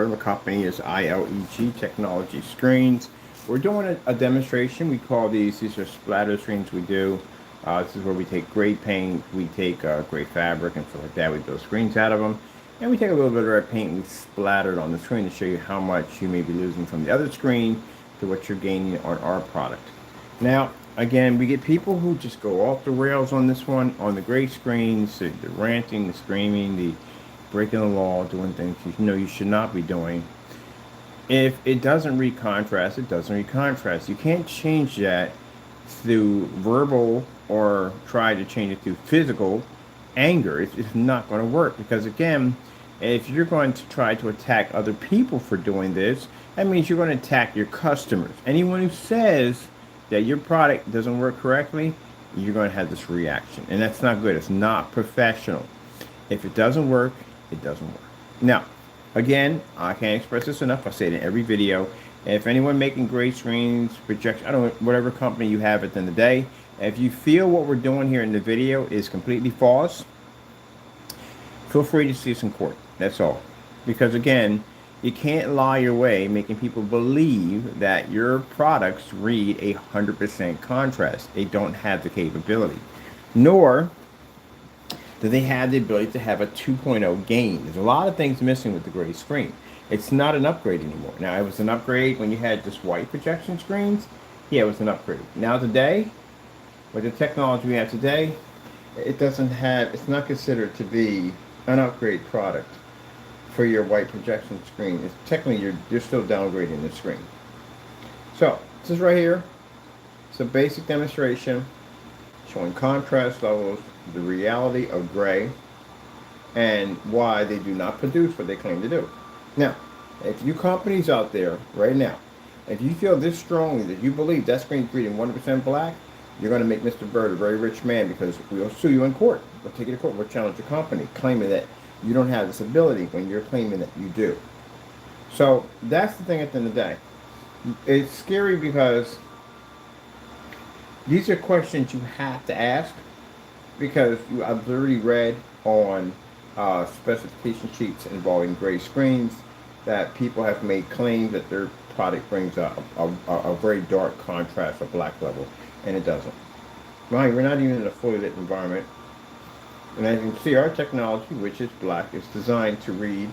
The company is ILEG Technology Screens. We're doing a demonstration. We call these are splatter screens we do. This is where we take gray paint, we take gray fabric and stuff like that. We build screens out of them. And we take a little bit of red paint and we splatter it on the screen to show you how much you may be losing from the other screen to what you're gaining on our product. Now, again, we get people who just go off the rails on this one, on the gray screens, the ranting, the screaming, the breaking the law, doing things you know you should not be doing. If it doesn't read contrast, it doesn't read contrast. You can't change that through verbal or try to change it through physical anger. It's not going to work because, again, if you're going to try to attack other people for doing this, that means you're going to attack your customers. Anyone who says that your product doesn't work correctly, you're going to have this reaction. And that's not good. It's not professional. If it doesn't work, it doesn't work. Now, again, I can't express this enough. I say it in every video. If anyone making gray screens, projection, I don't know, whatever company you have at the end of the day, if you feel what we're doing here in the video is completely false, feel free to see us in court. That's all. Because again, you can't lie your way making people believe that your products read 100% contrast. They don't have the capability. Nor do they have the ability to have a 2.0 gain. There's a lot of things missing with the gray screen. It's not an upgrade anymore. Now, it was an upgrade when you had just white projection screens. Yeah, it was an upgrade. Now today, with the technology we have today, it's not considered to be an upgrade product for your white projection screen. It's technically, you're still downgrading the screen. So, this is right here. It's a basic demonstration showing contrast levels, the reality of gray, and why they do not produce what they claim to do. Now, if you companies out there right now, if you feel this strongly that you believe that screen's reading 100% black, you're going to make Mr. Bird a very rich man because we'll sue you in court. We'll take you to court. We'll challenge the company, claiming that you don't have this ability when you're claiming that you do. So that's the thing at the end of the day. It's scary because these are questions you have to ask because I've already read on specification sheets involving gray screens that people have made claims that their product brings a very dark contrast, a black level, and it doesn't. Right, we're not even in a fully lit environment. And as you can see, our technology, which is black, is designed to read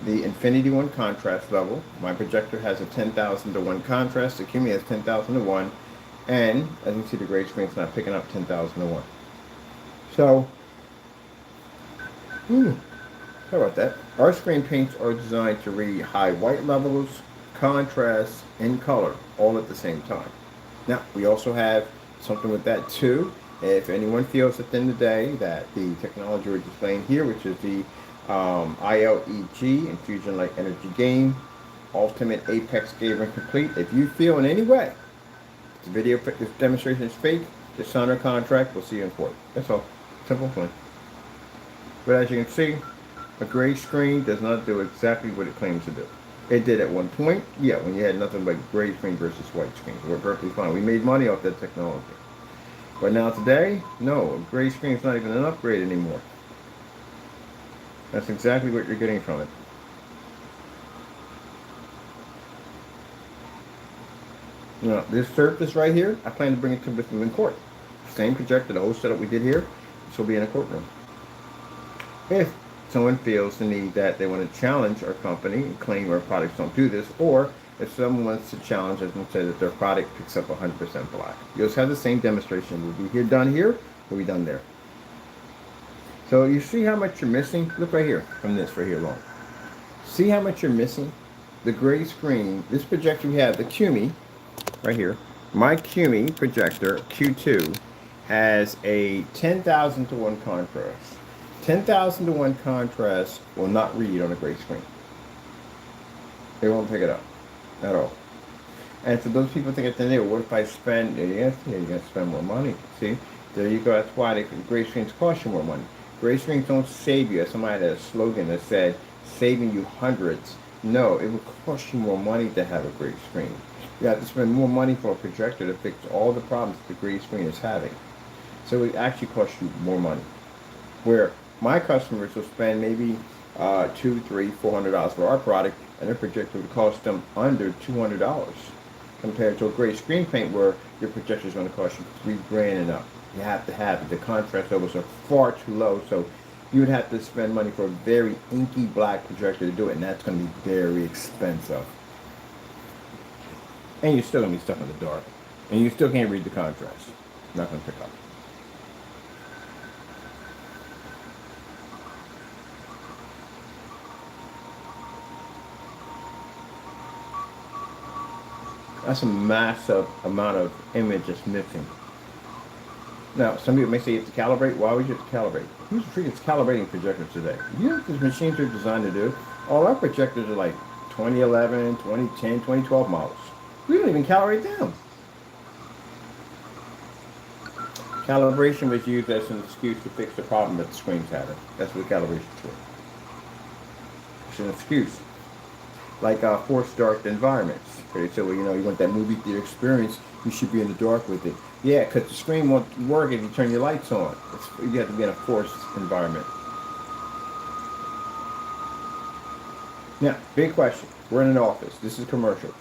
the infinity 1 contrast level. My projector has a 10,000 to 1 contrast. The Kimi has 10,000 to 1. And as you can see, the gray screen's not picking up 10,000 to 1. So, sorry about that. Our screen paints are designed to read high white levels, contrast, and color all at the same time. Now, we also have something with that too. If anyone feels at the end of the day that the technology we're displaying here, which is the ILEG Infusion Light Energy Gain Ultimate Apex Gamer Complete, if you feel in any way this demonstration is fake, just sign our contract. We'll see you in court. That's all. Simple and plain. But as you can see, a gray screen does not do exactly what it claims to do. It did at one point, yeah, when you had nothing but gray screen versus white screen. We're perfectly fine. We made money off that technology. But now today, no, a gray screen is not even an upgrade anymore. That's exactly what you're getting from it. Now, this surface right here, I plan to bring it to them in court. Same projector, the whole setup we did here, this will be in a courtroom. If someone feels the need that they want to challenge our company and claim our products don't do this, or if someone wants to challenge us and say that their product picks up 100% black. You'll have the same demonstration. We'll be done here, we'll be done there. So you see how much you're missing? Look right here, from this right here alone. See how much you're missing? The gray screen, this projector we have, the Kimi, right here, my Kimi projector, Q2, has a 10,000 to 1 contrast. 10,000 to 1 contrast will not read on a gray screen. They won't pick it up at all. And so those people think at the end of the day, what if I spend, you're going to spend more money. See, there you go. That's why the gray screens cost you more money. Gray screens don't save you. As somebody had a slogan that said, saving you hundreds. No, it would cost you more money to have a gray screen. You have to spend more money for a projector to fix all the problems the gray screen is having. So it actually costs you more money. Where my customers will spend maybe $200, $300, $400 for our product, and their projector would cost them under $200 compared to a gray screen paint where your projector is going to cost you 3 grand and up. You have to have it. The contrast levels are far too low, so you would have to spend money for a very inky black projector to do it, and that's going to be very expensive. And you're still going to be stuck in the dark, and you still can't read the contrast. Not going to pick up. That's a massive amount of image that's missing. Now, some people may say you have to calibrate. Why would you have to calibrate? Who's freaking calibrating projectors today? You know what these machines are designed to do? All our projectors are like 2011, 2010, 2012 models. We don't even calibrate them. Calibration was used as an excuse to fix the problem that the screen's having. That's what calibration is for. It's an excuse. Like forced dark environments. They say, well, you know, you want that movie theater experience, you should be in the dark with it. Yeah, because the screen won't work if you turn your lights on. You have to be in a forced environment. Now, big question. We're in an office. This is commercial.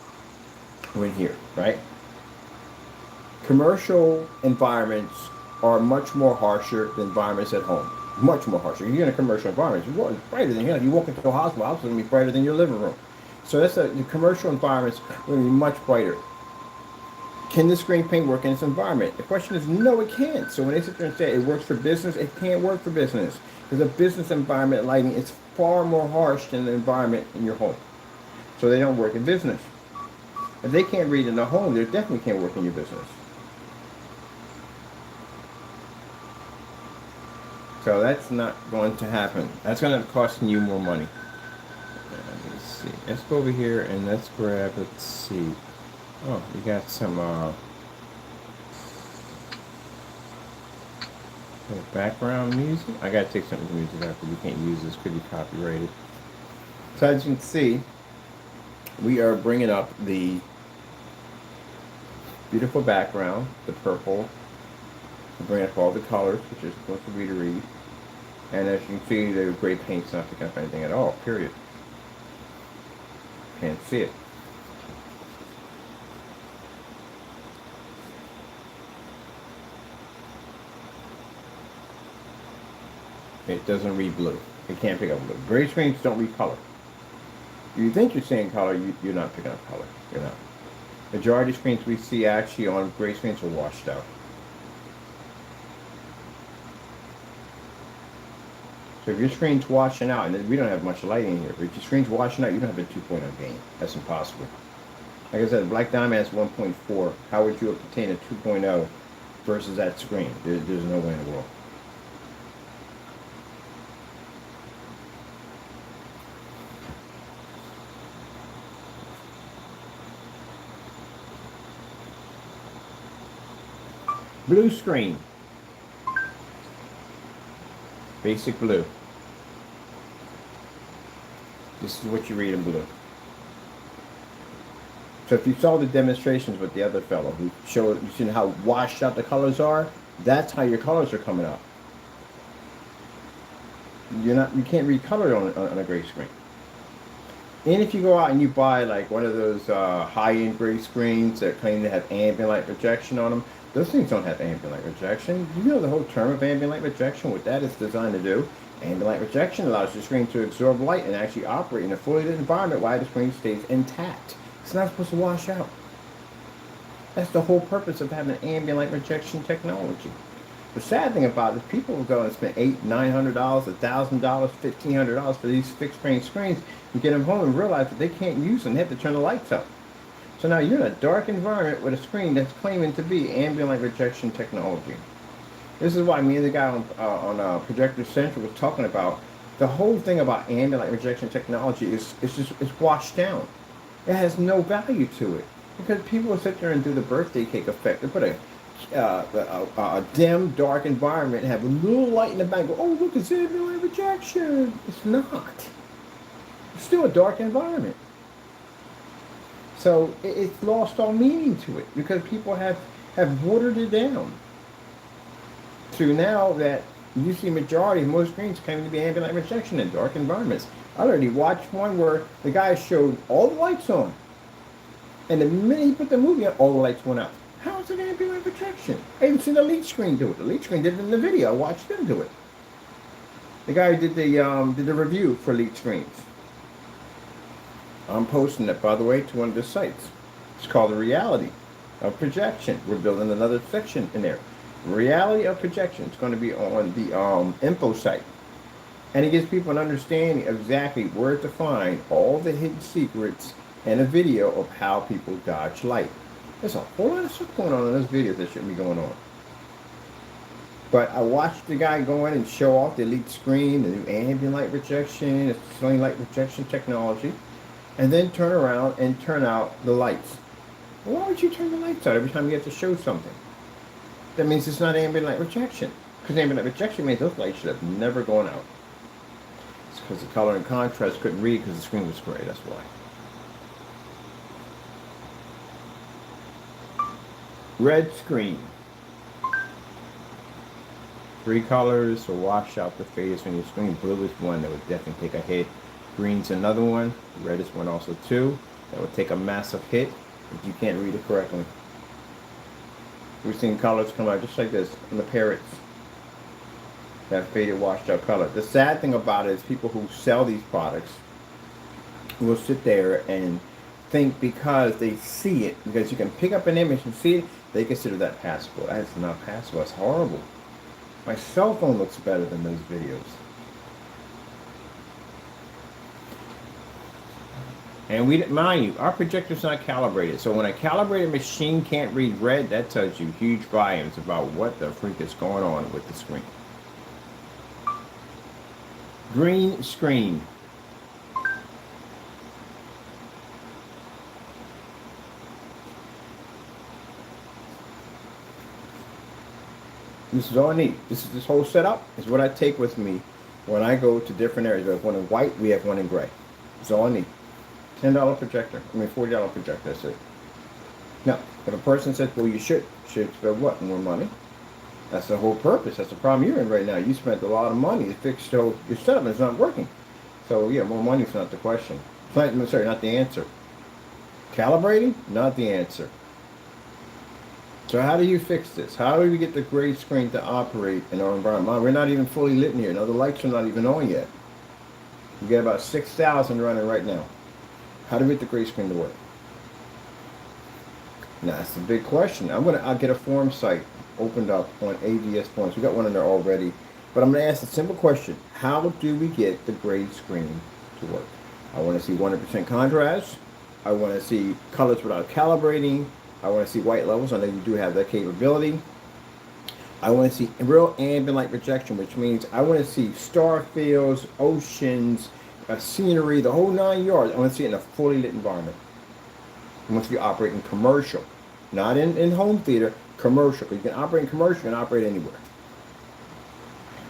We're in here, right? Commercial environments are much more harsher than environments at home. Much more harsher. You're in a commercial environment. It's brighter than here. You walk into a hospital, it's going to be brighter than your living room. So the commercial environments are going to be much brighter. Can the screen paint work in this environment? The question is, no, it can't. So when they sit there and say it works for business, it can't work for business. Because a business environment lighting is far more harsh than the environment in your home. So they don't work in business. If they can't read in the home, they definitely can't work in your business. So that's not going to happen. That's going to cost you more money. Let's see. Let's go over here and let's grab, let's see. Oh, you got some background music. I gotta take some of the music out because we can't use this. Could be copyrighted. So as you can see, we are bringing up the beautiful background, the purple. We're bringing up all the colors, which is supposed to be to read. And as you can see, the gray paint's not picking up anything at all. Period. Can't see it. It doesn't read blue. It can't pick up blue. Gray screens don't read color. You think you're seeing color, you're not picking up color. You're not. Majority of screens we see actually on gray screens are washed out. So if your screen's washing out, and we don't have much lighting here, but if your screen's washing out, you don't have a 2.0 gain. That's impossible. Like I said, Black Diamond has 1.4. How would you obtain a 2.0 versus that screen? There's no way in the world. Blue screen. Basic blue. This is what you read in blue. So if you saw the demonstrations with the other fellow who showed, you seen how washed out the colors are, that's how your colors are coming up. You can't read color on a gray screen. And if you go out and you buy like one of those high-end gray screens that claim to have ambient light projection on them, those things don't have ambient light projection. You know the whole term of ambient light projection, what that is designed to do? Ambient light projection allows the screen to absorb light and actually operate in a fully lit environment while the screen stays intact. It's not supposed to wash out. That's the whole purpose of having ambient light projection technology. The sad thing about it is people will go and spend $800, $900, $1,000, $1,500 for these fixed screen screens and get them home and realize that they can't use them. They have to turn the lights up. So now you're in a dark environment with a screen that's claiming to be ambient light projection technology. This is why me and the guy on Projector Central was talking about the whole thing about ambient light projection technology is washed down. It has no value to it because people will sit there and do the birthday cake effect. They put a dim, dark environment and have a little light in the back. Go, oh look, it's ambient light projection. It's not. It's still a dark environment. So it's lost all meaning to it because people have watered it down. To now that you see majority of most screens claiming to be ambient light projection in dark environments. I already watched one where the guy showed all the lights on. And the minute he put the movie on, all the lights went out. How is it ambient protection? I even seen the lead screen do it. The lead screen did it in the video. I watched them do it. The guy who did the review for lead screens. I'm posting it, by the way, to one of the sites. It's called The Reality of Projection. We're building another section in there. Reality of Projection. It's going to be on the info site. And it gives people an understanding of exactly where to find all the hidden secrets and a video of how people dodge light. There's a whole lot of stuff going on in those videos that shouldn't be going on. But I watched the guy go in and show off the elite screen, the new ambient light projection, swing light projection technology, and then turn around and turn out the lights. Well, why would you turn the lights out every time you have to show something? That means it's not ambient light projection. Because ambient light projection means those lights should have never gone out. It's because the color and contrast couldn't read because the screen was gray, that's why. Red screen. 3 colors will wash out the fades on your screen. Blue is one that would definitely take a hit. Green's another one. Red is one also too. That would take a massive hit if you can't read it correctly. We've seen colors come out just like this in the parrots. That faded, washed out color. The sad thing about it is people who sell these products will sit there and think because they see it, because you can pick up an image and see it, they consider that passable. That's not passable. It's horrible. My cell phone looks better than those videos. And mind you, our projector's not calibrated. So when a calibrated machine can't read red, that tells you huge volumes about what the freak is going on with the screen. Green screen. This is all I need. This whole setup is what I take with me when I go to different areas. We have one in white, we have one in gray. That's all I need. $10 projector. I mean $40 projector, that's it. Now, if a person says, well, you should spend what? More money? That's the whole purpose. That's the problem you're in right now. You spent a lot of money to fix your setup and it's not working. So yeah, more money is not the question. Sorry, not the answer. Calibrating? Not the answer. So how do you fix this? How do we get the gray screen to operate in our environment? We're not even fully lit in here. Now the lights are not even on yet. We get about 6,000 running right now. How do we get the gray screen to work? Now that's the big question. I'll get a forum site opened up on AVS points. We got one in there already. But I'm going to ask a simple question. How do we get the gray screen to work? I want to see 100% contrast. I want to see colors without calibrating. I want to see white levels. I know you do have that capability. I want to see real ambient light projection, which means I want to see star fields, oceans, scenery, the whole 9 yards. I want to see it in a fully lit environment. I want to be operating commercial, not in home theater, commercial. You can operate in commercial, you can operate anywhere.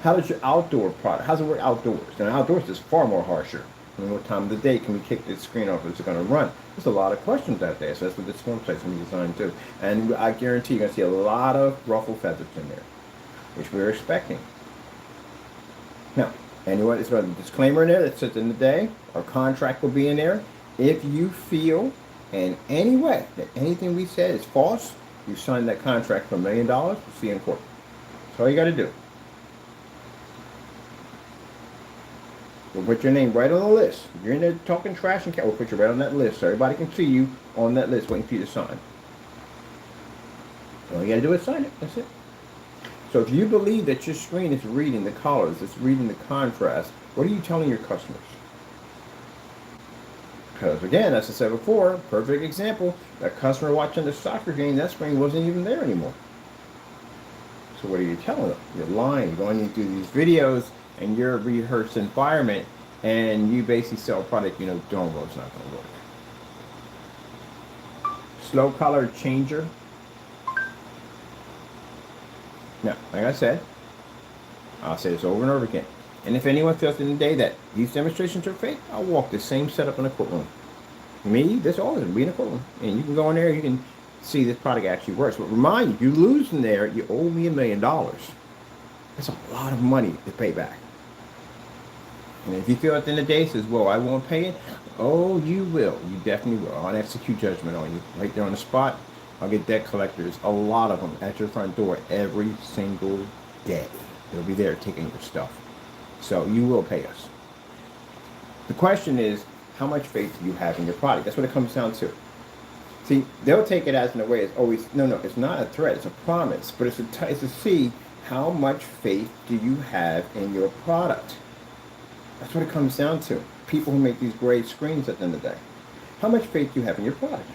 How does your outdoor product, how does it work outdoors? And outdoors is far more harsher. I mean, what time of the day can we kick this screen off? Is it going to run? There's a lot of questions out there, so that's what this form site's going to be designed to. And I guarantee you're going to see a lot of ruffle feathers in there, which we're expecting. Now, anyway, there's a disclaimer in there that says in the day, our contract will be in there. If you feel in any way that anything we said is false, you sign that contract for $1 million, we'll see you in court. That's all you got to do. We'll put your name right on the list. If you're in there talking trash and we'll put you right on that list so everybody can see you on that list waiting for you to sign. All you got to do is sign it. That's it. So if you believe that your screen is reading the colors, it's reading the contrast, what are you telling your customers? Because again, as I said before, perfect example, that customer watching the soccer game, that screen wasn't even there anymore. So what are you telling them? You're lying. You're going into these videos and you're a rehearsed environment and you basically sell a product, don't know it's not going to work. Slow color changer. Now, like I said, I'll say this over and over again. And if anyone feels in the day that these demonstrations are fake, I'll walk the same setup in the courtroom. Me, this always be in the courtroom. And you can go in there, you can see this product actually works. But remind you, you lose in there, you owe me $1 million. That's a lot of money to pay back. And if you feel at the end of the day says, well, I won't pay it, oh, you will. You definitely will. I'll execute judgment on you right there on the spot. I'll get debt collectors, a lot of them, at your front door every single day. They'll be there taking your stuff. So you will pay us. The question is, how much faith do you have in your product? That's what it comes down to. See, they'll take it as in a way it's always, no, it's not a threat, it's a promise. But it's to see how much faith do you have in your product. That's what it comes down to. People who make these great screens at the end of the day. How much faith do you have in your product?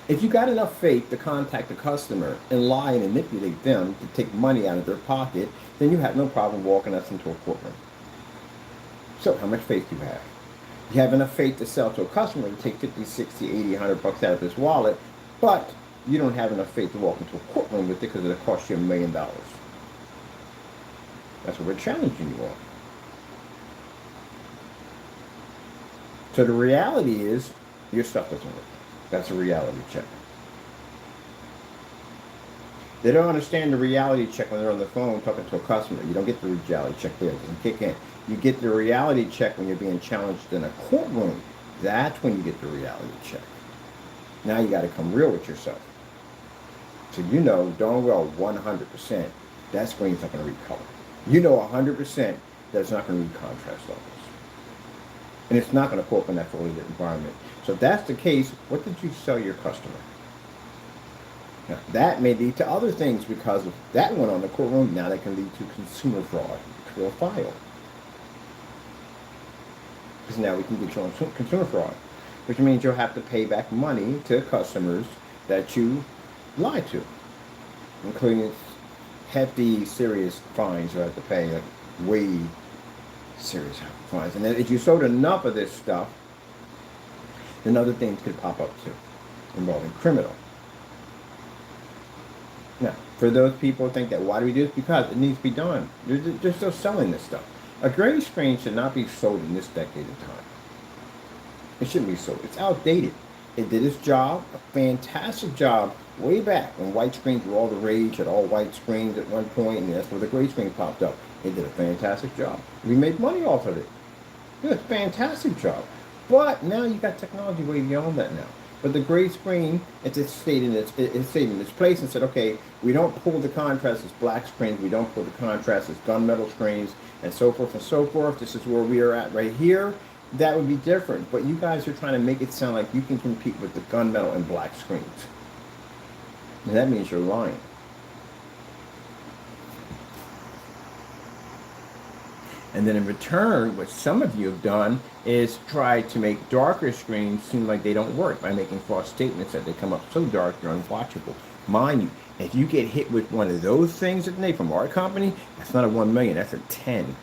If you got enough faith to contact the customer and lie and manipulate them to take money out of their pocket, then you have no problem walking us into a courtroom. So how much faith do you have? You have enough faith to sell to a customer to take 50, 60, 80, 100 bucks out of his wallet, but you don't have enough faith to walk into a courtroom with it because it'll cost you $1 million. That's what we're challenging you on. So the reality is, your stuff doesn't work. That's a reality check. They don't understand the reality check when they're on the phone talking to a customer. You don't get the reality check there. It doesn't kick in. You get the reality check when you're being challenged in a courtroom. That's when you get the reality check. Now you got to come real with yourself. So you know darn well 100% that screen's not going to read color. You know 100% that it's not going to read contrast levels. And it's not going to pull up in that fully lit environment. So if that's the case, what did you sell your customer? Now, that may lead to other things because of that one on the courtroom. Now that can lead to consumer fraud, to a file. Because now we can get you on consumer fraud, which means you'll have to pay back money to customers that you lied to, including hefty, serious fines you have to pay, like way serious fines. And then if you sold enough of this stuff, then other things could pop up too, involving criminal. Now, for those people who think that, why do we do this? Because it needs to be done. They're still selling this stuff. A gray screen should not be sold in this decade of time. It shouldn't be sold. It's outdated. It did its job, a fantastic job, way back when white screens were all the rage, had all white screens at one point, and that's where the gray screen popped up. It did a fantastic job. We made money off of it. It was a fantastic job. But now you got technology way beyond that now. But the gray screen, it stayed in its place and said, okay, we don't pull the contrast as black screens, we don't pull the contrast as gunmetal screens, and so forth and so forth. This is where we are at right here. That would be different. But you guys are trying to make it sound like you can compete with the gunmetal and black screens. And that means you're lying. And then in return, what some of you have done is try to make darker screens seem like they don't work by making false statements that they come up so dark they're unwatchable. Mind you, if you get hit with one of those things today from our company, that's not a 1 million, that's a 10.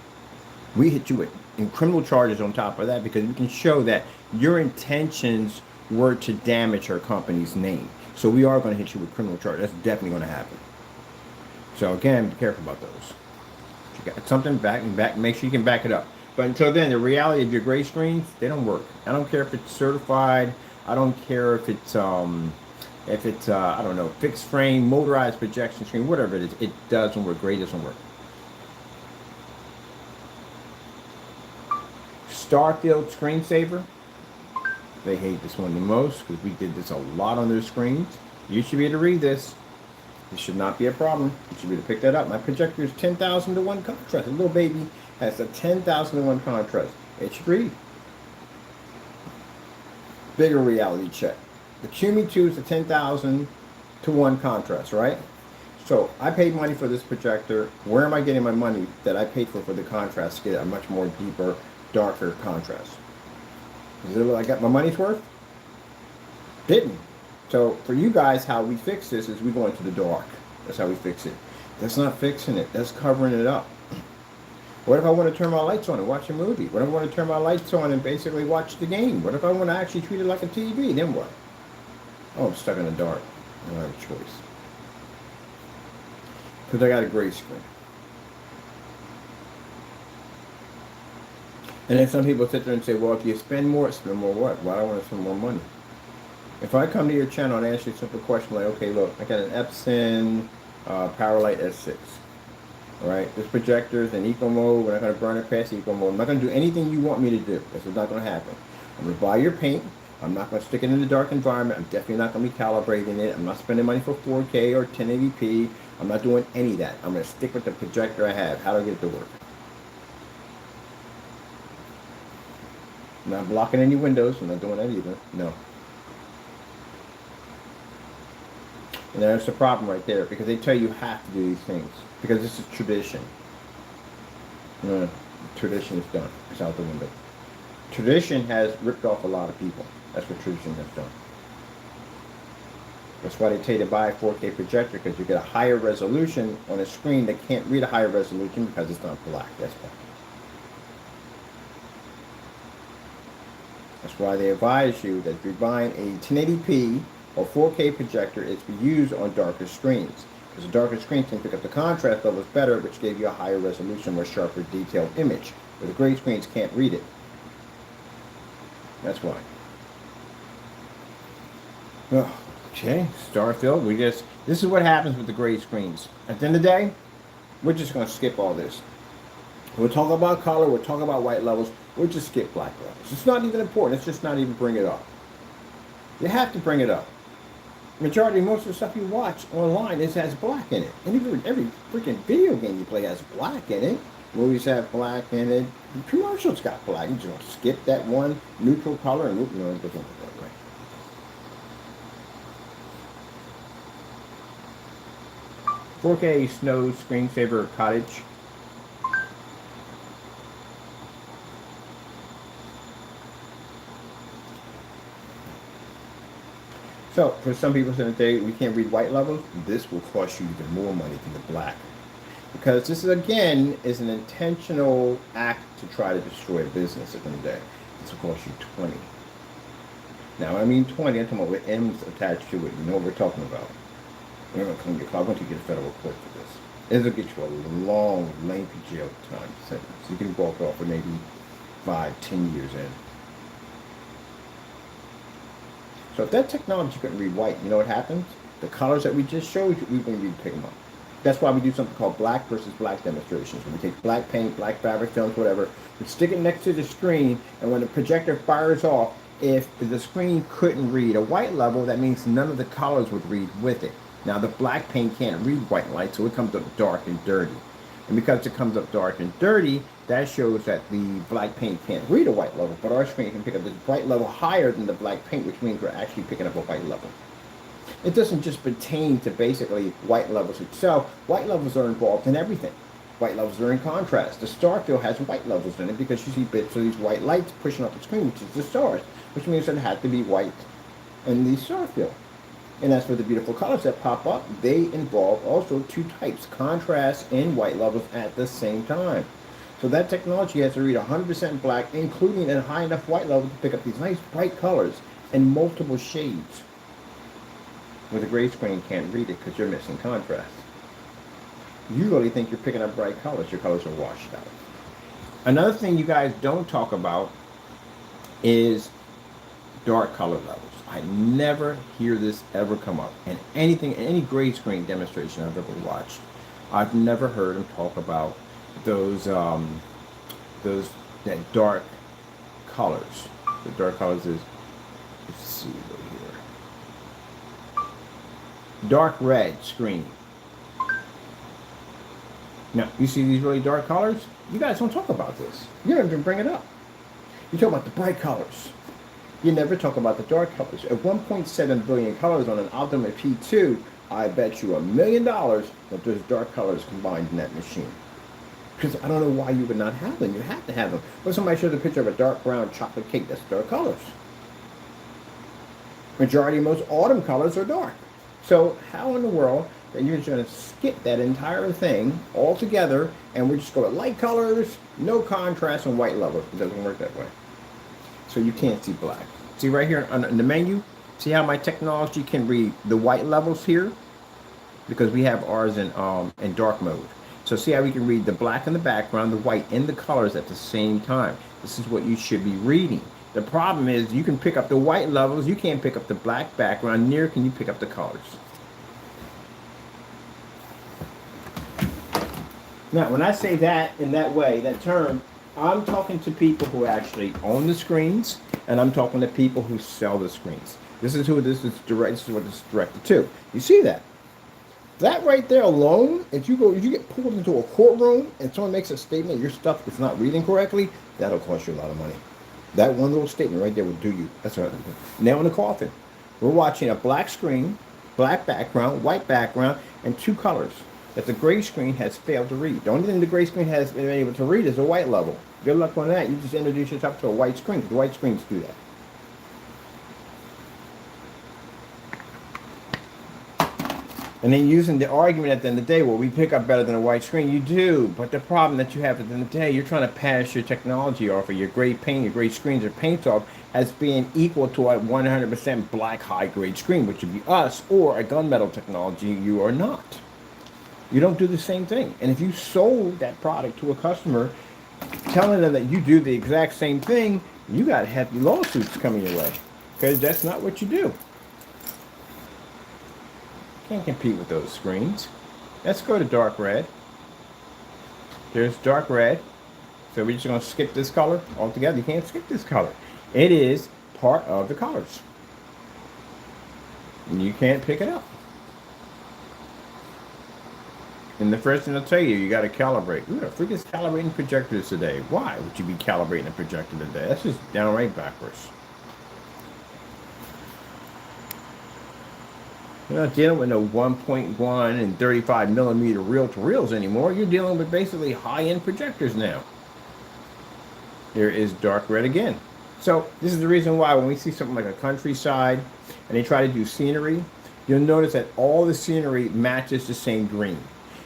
We hit you with criminal charges on top of that because we can show that your intentions were to damage our company's name. So we are going to hit you with criminal charges. That's definitely going to happen. So again, be careful about those. You got something back, make sure you can back it up. But until then, the reality of your gray screens, they don't work. I don't care if it's certified. I don't care if it's I don't know, fixed frame, motorized projection screen, whatever it is. It doesn't work. Gray doesn't work. Starfield screensaver. They hate this one the most because we did this a lot on their screens. You should be able to read this. This should not be a problem. You should be able to pick that up. My projector is 10,000 to 1 contrast. A little baby has a 10,000 to 1 contrast. It should read. Bigger reality check. The Cumi 2 is a 10,000 to 1 contrast, right? So I paid money for this projector. Where am I getting my money that I paid for the contrast to get a much more deeper, darker contrast? Is it like I got my money's worth? Didn't. So for you guys, how we fix this is we go into the dark. That's how we fix it. That's not fixing it. That's covering it up. What if I want to turn my lights on and watch a movie? What if I want to turn my lights on and basically watch the game? What if I want to actually treat it like a TV? Then what? Oh, I'm stuck in the dark. I don't have a choice. Because I got a gray screen. And then some people sit there and say, well, if you spend more what? Why do I want to spend more money? If I come to your channel and ask you a simple question like, okay, look, I got an Epson Powerlight S6. All right, this projector is in eco mode. We're not going to burn it past eco mode. I'm not going to do anything you want me to do. This is not going to happen. I'm going to buy your paint. I'm not going to stick it in the dark environment. I'm definitely not going to be calibrating it. I'm not spending money for 4K or 1080p. I'm not doing any of that. I'm going to stick with the projector I have. How do I get it to work? I'm not blocking any windows. I'm not doing that either. No. And there's the problem right there, because they tell you have to do these things because this is tradition. No, tradition is done. It's out the window. Tradition has ripped off a lot of people. That's what tradition has done. That's why they tell you to buy a 4K projector, because you get a higher resolution on a screen that can't read a higher resolution because it's not black. That's why. That's why they advise you that if you're buying a 1080p or 4K projector, it's used on darker screens. Because the darker screen can pick up the contrast levels better, which gave you a higher resolution, more sharper, detailed image. But the gray screens can't read it. That's why. Oh, okay, Starfield. This is what happens with the gray screens. At the end of the day, we're just going to skip all this. We'll talk about color, we'll talk about white levels, we'll just skip black levels. It's not even important, let's just not even bring it up. You have to bring it up. Majority, most of the stuff you watch online has black in it. And even every freaking video game you play has black in it. Movies have black in it. Commercials got black. You just don't skip that one neutral color and it doesn't look that way. 4K Snow Screensaver Cottage. So, for some people saying that we can't read white levels, this will cost you even more money than the black. Because this, again, is an intentional act to try to destroy a business at the end of the day. This will cost you 20. Now, I mean 20, I'm talking about with M's attached to it. You know what we're talking about. We're not going to get, I'm going to get a federal court for this. It'll get you a long, lengthy jail time sentence. You can walk off with maybe 5-10 years in. So if that technology couldn't read white, you know what happens? The colors that we just showed you, we're going to pick them up. That's why we do something called black versus black demonstrations. When we take black paint, black fabric films, whatever, we stick it next to the screen, and when the projector fires off, if the screen couldn't read a white level, that means none of the colors would read with it. Now the black paint can't read white light, so it comes up dark and dirty. And because it comes up dark and dirty, that shows that the black paint can't read a white level, but our screen can pick up this white level higher than the black paint, which means we're actually picking up a white level. It doesn't just pertain to basically white levels itself. White levels are involved in everything. White levels are in contrast. The Starfield has white levels in it because you see bits of these white lights pushing up the screen, which is the stars, which means that it had to be white in the Starfield. And as for the beautiful colors that pop up, they involve also two types, contrast and white levels at the same time. So that technology has to read 100% black, including a high enough white level to pick up these nice bright colors in multiple shades. Where the gray screen can't read it because you're missing contrast. You really think you're picking up bright colors, your colors are washed out. Another thing you guys don't talk about is dark color levels. I never hear this ever come up in anything, any gray screen demonstration I've ever watched. I've never heard them talk about those that dark colors. The dark colors is, let's see right here, dark red screen. Now you see these really dark colors. You guys don't talk about this. You don't even bring it up. You talk about the bright colors. You never talk about the dark colors. At 1.7 billion colors on an Ultimate P2, I bet you $1 million that there's dark colors combined in that machine. Because I don't know why you would not have them. You have to have them. When somebody shows a picture of a dark brown chocolate cake, that's dark colors. Majority of most autumn colors are dark. So how in the world that you're just going to skip that entire thing altogether and we just go with light colors, no contrast, and white levels? It doesn't work that way. So you can't see black. See right here on the menu, see how my technology can read the white levels here? Because we have ours in dark mode. So see how we can read the black in the background, the white in the colors at the same time. This is what you should be reading. The problem is you can pick up the white levels, you can't pick up the black background, neither can you pick up the colors. Now, when I say that in that way, that term, I'm talking to people who actually own the screens, and I'm talking to people who sell the screens. This is who this is direct. This is what this is directed to. You see that? That right there alone, if you get pulled into a courtroom and someone makes a statement, your stuff is not reading correctly, that'll cost you a lot of money. That one little statement right there will do you. That's a nail in the coffin. We're watching a black screen, black background, white background, and two colors that the gray screen has failed to read. The only thing the gray screen has been able to read is the white level. Good luck on that. You just introduce yourself to a white screen. The white screens do that. And then using the argument at the end of the day, well, we pick up better than a white screen. You do, but the problem that you have at the end of the day, you're trying to pass your technology off, or your great paint, your great screens or paints off as being equal to a 100% black high-grade screen, which would be us, or a gunmetal technology. You are not. You don't do the same thing. And if you sold that product to a customer, telling them that you do the exact same thing, you got hefty lawsuits coming your way, because that's not what you do. Can't compete with those screens. Let's go to dark red. There's dark red. So we're just going to skip this color altogether. You can't skip this color. It is part of the colors. And you can't pick it up. And the first thing I'll tell you, you got to calibrate. Who the freak is calibrating projectors today? Why would you be calibrating a projector today? That's just downright backwards. You're not dealing with no 1.1 and 35 millimeter reel-to-reels anymore. You're dealing with basically high-end projectors now. There is dark red again. So this is the reason why when we see something like a countryside and they try to do scenery, you'll notice that all the scenery matches the same green,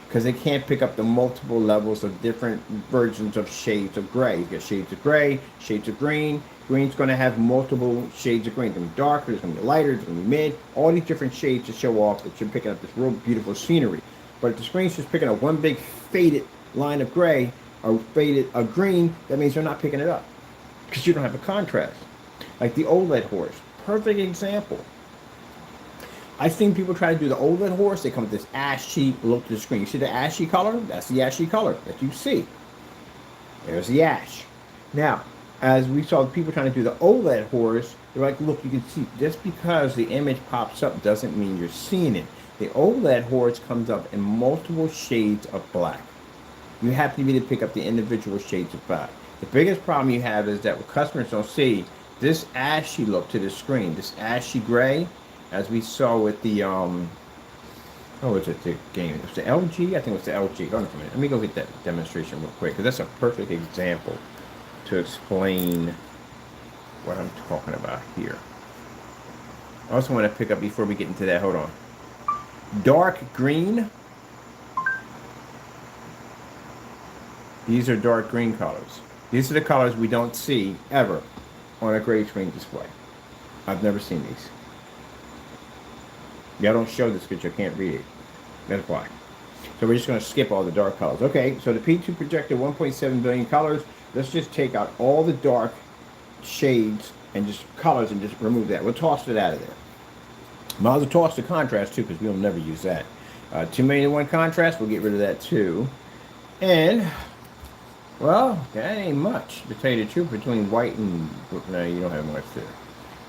because they can't pick up the multiple levels of different versions of shades of gray. You get shades of gray, shades of green. Green's going to have multiple shades of green. It's going to be darker, it's going to be lighter, it's going to be mid. All these different shades to show off that you're picking up this real beautiful scenery. But if the screen's just picking up one big faded line of gray or faded of green, that means you're not picking it up, because you don't have a contrast. Like the OLED horse. Perfect example. I've seen people try to do the OLED horse. They come with this ashy look to the screen. You see the ashy color? That's the ashy color that you see. There's the ash. Now, as we saw people trying to do the OLED horse, they're like, look, you can see, just because the image pops up doesn't mean you're seeing it. The OLED horse comes up in multiple shades of black. You have to be able to pick up the individual shades of black. The biggest problem you have is that what customers don't see, this ashy look to the screen, this ashy gray, as we saw with the, what was it, the game? It was the LG? I think it was the LG. Hold on a minute. Let me go get that demonstration real quick, because that's a perfect example to explain what I'm talking about here. I also want to pick up, before we get into that, hold on. Dark green. These are dark green colors. These are the colors we don't see ever on a gray screen display. I've never seen these. Y'all don't show this because you can't read it. That's why. So we're just going to skip all the dark colors. Okay, so the P2 projector, 1.7 billion colors. Let's just take out all the dark shades and just colors and just remove that. We'll toss it out of there. Might as well toss the contrast too, because we'll never use that. 2 million to 1 contrast, we'll get rid of that too. And, well, that ain't much, to tell you the truth, between white and, no, you don't have much there.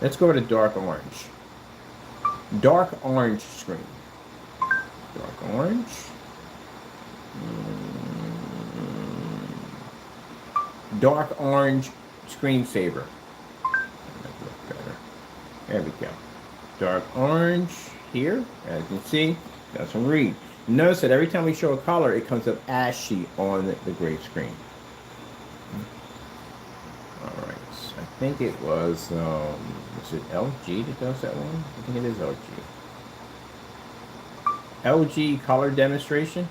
Let's go to dark orange. Dark orange screen. Dark orange. Dark orange screensaver. There we go. Dark orange here, as you can see, that's some read. Notice that every time we show a color, it comes up ashy on the gray screen. All right, so I think it was it LG that does that one? I think it is LG. LG color demonstration.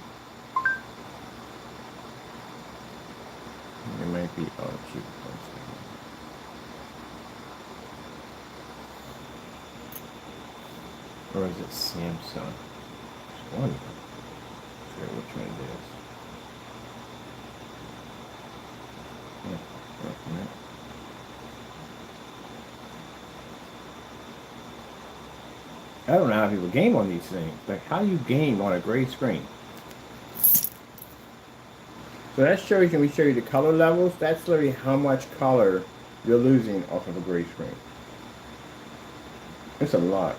It might be LG. Or is it Samsung? It's one. I forget which one it is. Yeah, I don't know how people game on these things. Like, how do you game on a gray screen? So that shows you, we show you the color levels. That's literally how much color you're losing off of a gray screen. It's a lot.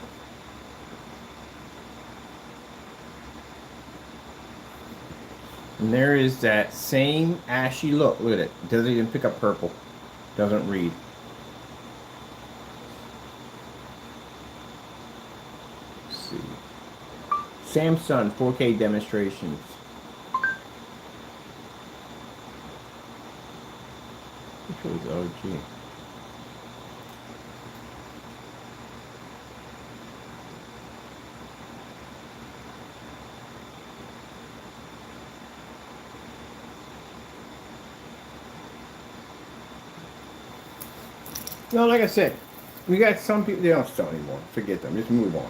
And there is that same ashy look. Look at it. Doesn't even pick up purple. Doesn't read. Let's see. Samsung 4K demonstrations. Which was OG? No, like I said, we got some people, they don't sell anymore. Forget them. Just move on.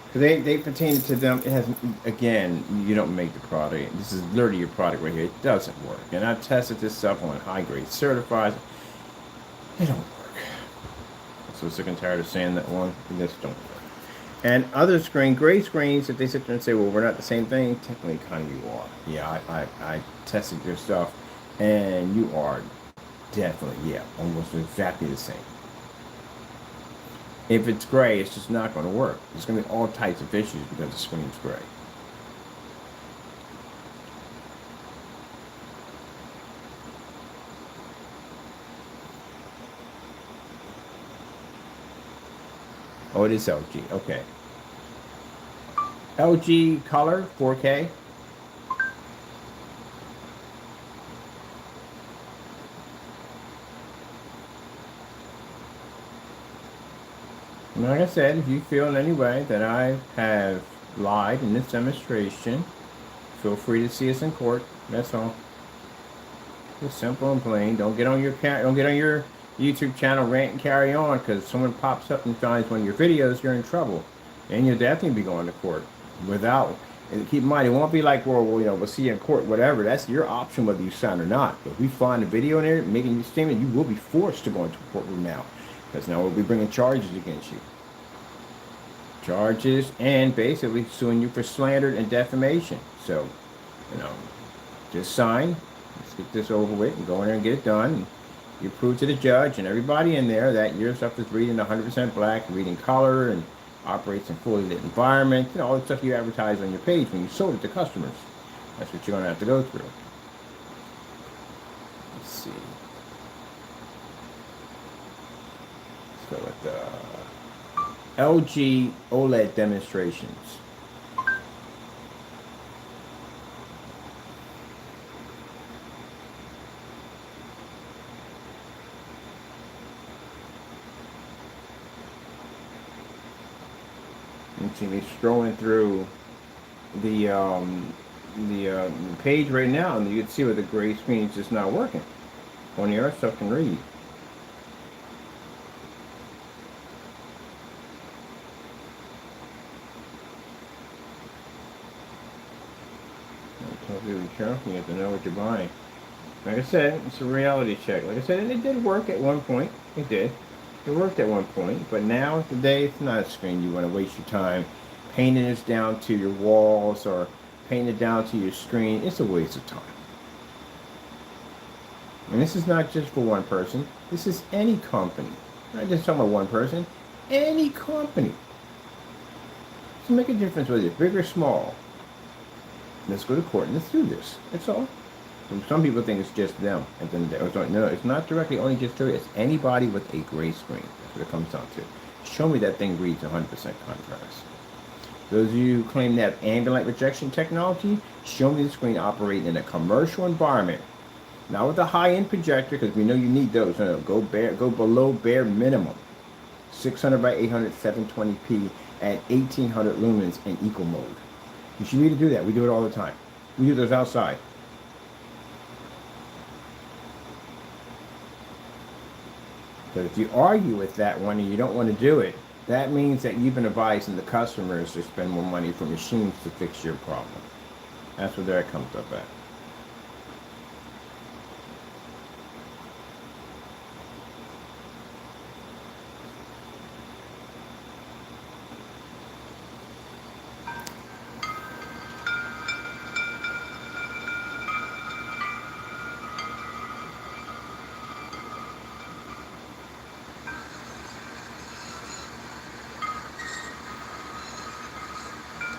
Because they pertain to them. It has, again, you don't make the product. This is literally your product right here. It doesn't work. And I've tested this stuff on high grade certified. It don't work. So sick and tired of saying that one. It just don't work. And other gray screens, if they sit there and say, well, we're not the same thing, technically kind of you are. Yeah, I tested your stuff, and you are definitely, yeah, almost exactly the same. If it's gray, it's just not going to work. There's going to be all types of issues because the screen's gray. Oh, it is LG. Okay. LG color 4K. Like I said, if you feel in any way that I have lied in this demonstration, feel free to see us in court. That's all. Just simple and plain. Don't get on your YouTube channel rant and carry on, because someone pops up and finds one of your videos, you're in trouble, and you'll definitely be going to court. Without, and keep in mind, it won't be like, well, we'll see you in court, whatever. That's your option whether you sign or not. But if we find a video in there making your statement, you will be forced to go into a courtroom now, because now we'll be bringing charges against you. Charges and basically suing you for slander and defamation. So, just sign. Let's get this over with and go in there and get it done. And you prove to the judge and everybody in there that your stuff is reading 100% black, reading color, and operates in fully lit environment. All the stuff you advertise on your page when you sold it to customers. That's what you're going to have to go through. Let's see. Let's go with the LG OLED demonstrations. You see me scrolling through the page right now, and you can see where the gray screen is just not working. On the other stuff can read. Be careful. You have to know what you're buying. Like I said, it's a reality check. Like I said, and it did work at one point. It did. It worked at one point, but now today it's not a screen you want to waste your time painting this down to your walls or painting it down to your screen. It's a waste of time. And this is not just for one person. This is any company. I'm not just talking about one person. Any company. Doesn't make a difference whether it's big or small. Let's go to court and let's do this. That's all. Some people think it's just them. And then no, it's not directly only just to it. It's anybody with a gray screen. That's what it comes down to. Show me that thing reads 100% contrast. Those of you who claim to have ambient light rejection technology, show me the screen operating in a commercial environment. Not with a high-end projector, because we know you need those. No, go below bare minimum. 600 by 800, 720p at 1800 lumens in eco mode. You should need to do that. We do it all the time. We do those outside. But if you argue with that one and you don't want to do it, that means that you've been advising the customers to spend more money for machines to fix your problem. That's where that comes up at.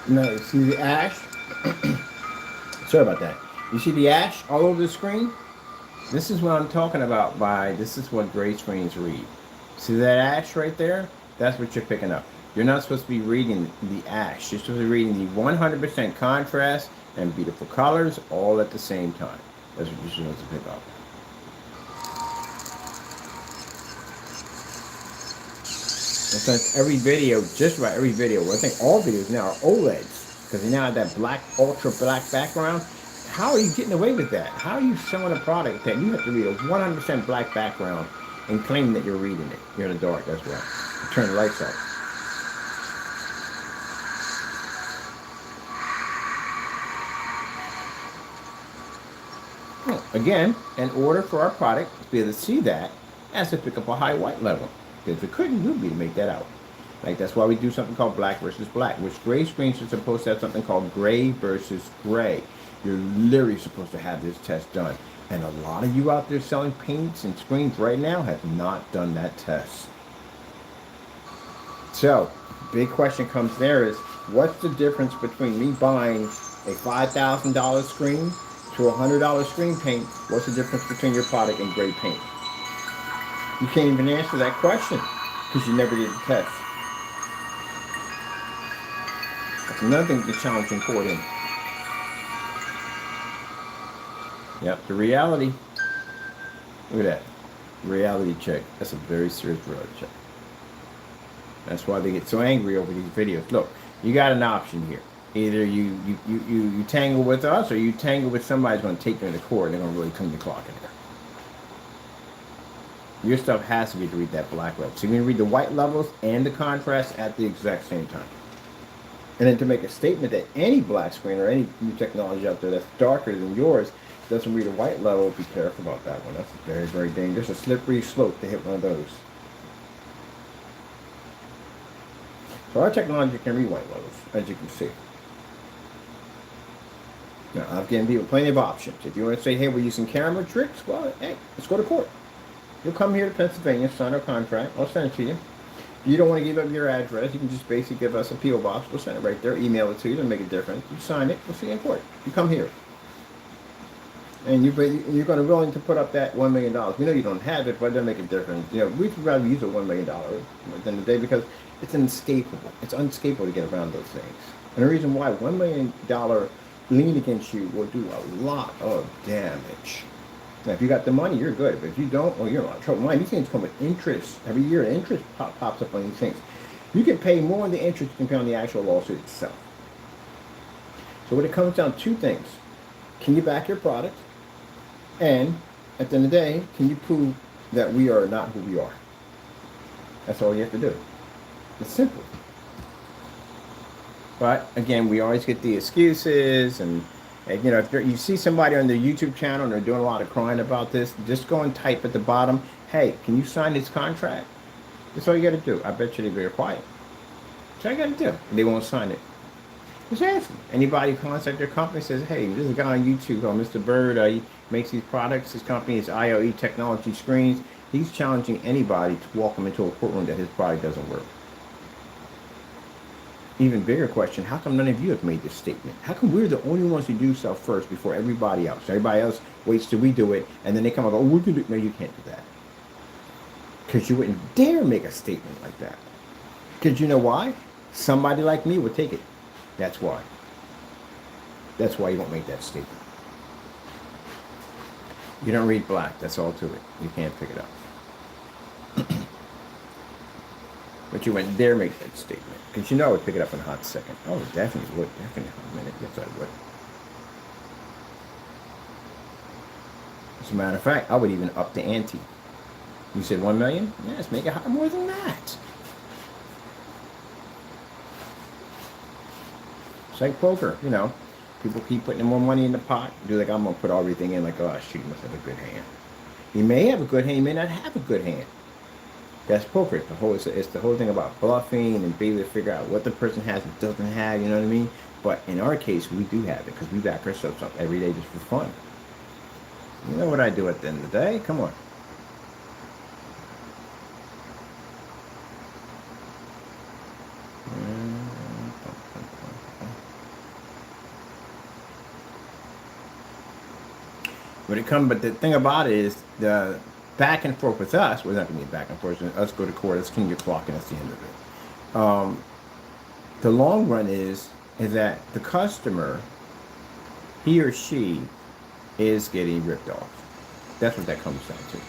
No, you see the ash? Sorry about that. You see the ash all over the screen? This is what I'm talking about by this is what gray screens read. See that ash right there? That's what you're picking up. You're not supposed to be reading the ash. You're supposed to be reading the 100% contrast and beautiful colors all at the same time. That's what you're supposed to pick up. And since every video, just about every video, well, I think all videos now are OLEDs because they now have that black, ultra black background. How are you getting away with that? How are you showing a product that you have to read a 100% black background and claiming that you're reading it? You're in the dark, that's well. Turn the lights off. Well, again, in order for our product to be able to see that, it has to pick up a high white level. Because if it couldn't, you'd be to make that out. Like that's why we do something called black versus black, which gray screens are supposed to have something called gray versus gray. You're literally supposed to have this test done. And a lot of you out there selling paints and screens right now have not done that test. So, big question comes there is, what's the difference between me buying a $5,000 screen to a $100 screen paint? What's the difference between your product and gray paint? You can't even answer that question because you never did the test. That's another thing to challenge and put in. Yep, the reality. Look at that. Reality check. That's a very serious reality check. That's why they get so angry over these videos. Look, you got an option here. Either you tangle with us or you tangle with somebody who's going to take you to court and they're going to really clean the clock in there. Your stuff has to be to read that black level. So you're going to read the white levels and the contrast at the exact same time. And then to make a statement that any black screen or any new technology out there that's darker than yours doesn't read a white level, be careful about that one. That's very, very dangerous. A slippery slope to hit one of those. So our technology can read white levels, as you can see. Now, I've given people plenty of options. If you want to say, hey, we're using camera tricks, well, hey, let's go to court. You'll come here to Pennsylvania, sign our contract. I'll send it to you. If you don't want to give up your address, you can just basically give us a P.O. box. We'll send it right there. Email it to you. It'll make a difference. You sign it. We'll see you in court. You come here. And you're going to be willing to put up that $1 million. We know you don't have it, but it doesn't make a difference. You know, we'd rather use a $1 million at the end of the day because it's inescapable. It's unescapable to get around those things. And the reason why $1 million lien against you will do a lot of damage. Now, if you got the money, you're good. But if you don't, well, you're in a lot of trouble. Mind, these things come with interest. Every year, the interest pops up on these things. You can pay more on the interest than you can pay on the actual lawsuit itself. So when it comes down to two things, can you back your product? And at the end of the day, can you prove that we are not who we are? That's all you have to do. It's simple. But again, we always get the excuses, and you know, if you see somebody on their YouTube channel and they're doing a lot of crying about this, just go and type at the bottom, hey, can you sign this contract? That's all you got to do. I bet you they're very quiet. That's all you got to do. They won't sign it. Just ask them. Anybody who contacts their company says, hey, this is a guy on YouTube called Mr. Bird. He makes these products. His company is IOE Technology Screens. He's challenging anybody to walk him into a courtroom that his product doesn't work. Even bigger question, how come none of you have made this statement? How come we're the only ones who do stuff first before everybody else? Everybody else waits till we do it, and then they come and go, oh, we can do it. No, you can't do that. Because you wouldn't dare make a statement like that. Because you know why? Somebody like me would take it. That's why. That's why you won't make that statement. You don't read black. That's all to it. You can't pick it up. But you wouldn't dare make that statement. Because you know I would pick it up in a hot second. Oh, definitely would. Definitely in a minute. Yes, I would. As a matter of fact, I would even up the ante. You said 1 million? Yes, make it higher, more than that. It's like poker, you know. People keep putting more money in the pot. Do like I'm gonna put everything in. Like, oh, shoot, he must have a good hand. He may have a good hand. He may not have a good hand. That's poker. It's the whole thing about bluffing and being able to figure out what the person has and doesn't have. You know what I mean? But in our case, we do have it because we back ourselves up every day just for fun. You know what I do at the end of the day? Come on. When it comes, but the thing about it is the back and forth with us, we're not going to be back and forth. Us go to court, us clean your clock, and that's the end of it. The long run is that the customer, he or she, is getting ripped off. That's what that comes down to.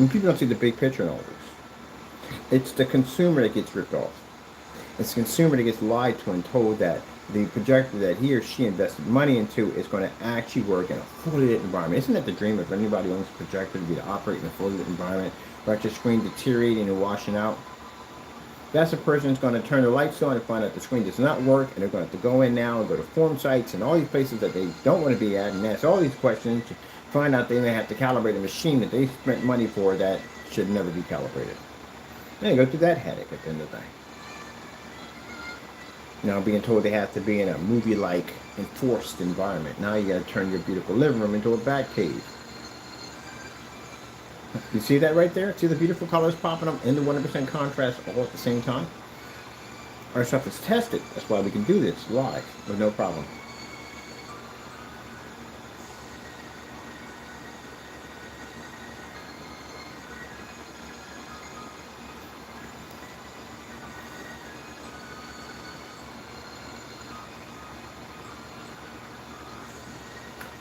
And people don't see the big picture in all this. It's the consumer that gets ripped off. It's the consumer that gets lied to and told that the projector that he or she invested money into is going to actually work in a fully lit environment. Isn't that the dream of anybody who owns a projector, to be to operate in a fully lit environment, without your screen deteriorating and washing out? That's a person who's going to turn the lights on and find out the screen does not work, and they're going to have to go in now and go to form sites and all these places that they don't want to be at and ask all these questions to find out they may have to calibrate a machine that they spent money for that should never be calibrated. And they go through that headache at the end of the day. Now being told they have to be in a movie-like enforced environment. Now you got to turn your beautiful living room into a bat cave. You see that right there? See the beautiful colors popping up in the 100% contrast all at the same time? Our stuff is tested. That's why we can do this live with no problem.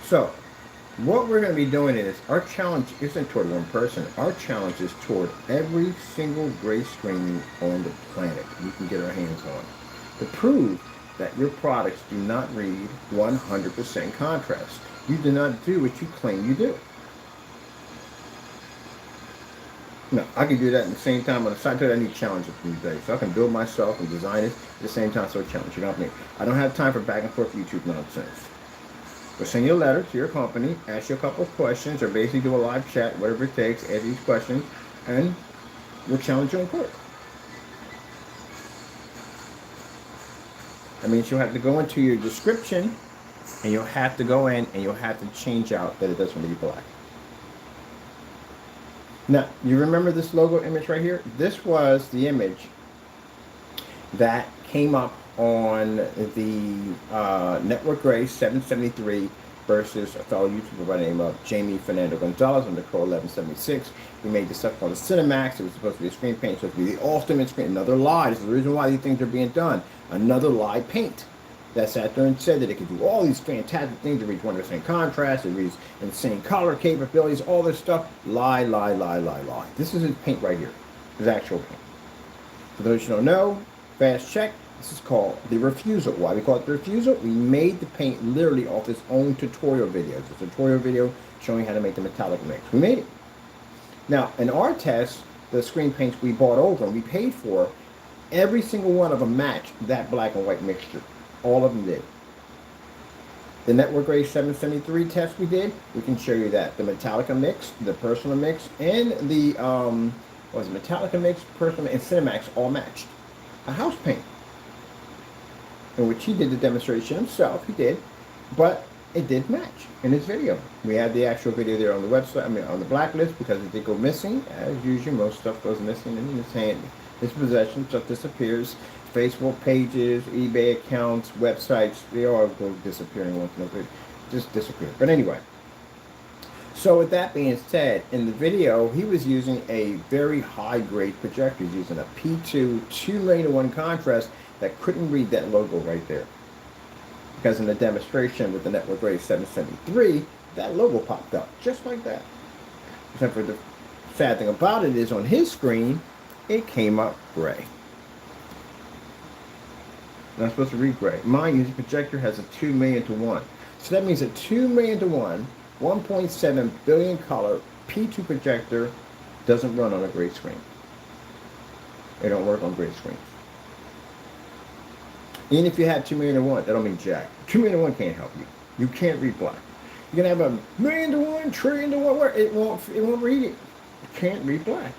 So, what we're going to be doing is, our challenge isn't toward one person. Our challenge is toward every single gray screen on the planet we can get our hands on, to prove that your products do not read 100% contrast. You do not do what you claim you do. No, I can do that at the same time on the side. I need challenges these days. So I can build myself and design it at the same time, so challenge your company. I don't have time for back and forth YouTube nonsense. We'll send you a letter to your company, ask you a couple of questions, or basically do a live chat, whatever it takes, ask these questions, and we'll challenge you in court. That means you'll have to go into your description, and you'll have to go in, and you'll have to change out that it doesn't read black. Now, you remember this logo image right here? This was the image that came up on the Network Gray 773 versus a fellow YouTuber by the name of Jamie Fernando Gonzalez on the Pro 1176. We made this stuff called the Cinemax. It was supposed to be a screen paint, supposed to be the ultimate screen. Another lie. This is the reason why these things are being done. Another lie paint that sat there and said that it could do all these fantastic things. It reads 100% contrast. It reads insane color capabilities. All this stuff. Lie, lie, lie, lie, lie. This is his paint right here. His actual paint. For those who don't know, fast check. This is called the refusal. Why we call it the refusal? We made the paint literally off its own tutorial videos. It's a tutorial video showing how to make the metallic mix. We made it. Now, in our test, the screen paints we bought over and we paid for, every single one of them matched that black and white mixture. All of them did. The Network Gray 773 test we did, we can show you that. The Metallica mix, the Personal mix, and the Metallica mix, Personal, and Cinemax all matched. A house paint. In which he did the demonstration himself, he did, but it did match in his video. We had the actual video there on the website, on the blacklist, because it did go missing. As usual, most stuff goes missing in his hand, his possession, stuff disappears. Facebook pages, eBay accounts, websites, they all go disappearing once in a while. Just disappear. But anyway, so with that being said, in the video, he was using a very high-grade projector. He's using a P2 2:1 contrast that couldn't read that logo right there. Because in the demonstration with the Network Gray 773, that logo popped up, just like that. Except for the sad thing about it is on his screen, it came up gray. Not supposed to read gray. Mind you, his projector has a 2 million to 1. So that means a 2 million to 1, 1.7 billion color P2 projector doesn't run on a gray screen. It don't work on gray screens. Even if you had 2 million to 1, that don't mean jack. 2 million to 1 can't help you. You can't read black. You can have a million to 1, trillion to 1, where it won't read it. You can't read black.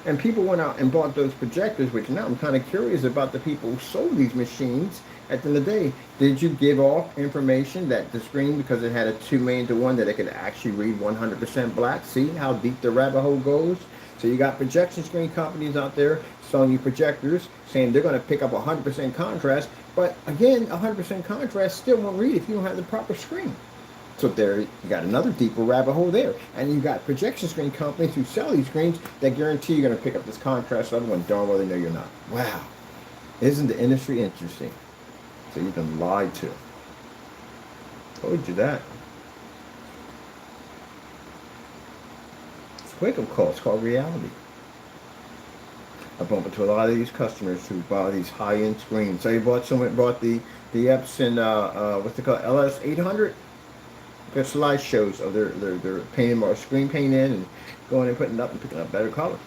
And people went out and bought those projectors, which now I'm kind of curious about the people who sold these machines. At the end of the day, did you give off information that the screen, because it had a 2 million to 1, that it could actually read 100% black? See how deep the rabbit hole goes? So you got projection screen companies out there selling you projectors, saying they're going to pick up 100% contrast. But again, 100% contrast still won't read if you don't have the proper screen. So there you got another deeper rabbit hole there. And you got projection screen companies who sell these screens that guarantee you're going to pick up this contrast level when darn well they know you're not. Wow. Isn't the industry interesting? So you've been lied to. Told you that. It's a wake-up call. It's called reality. I bump into a lot of these customers who buy these high-end screens. So you bought the Epson, what's it called, LS 800? Got slideshows of their painting or screen painting and going and putting it up and picking up better color.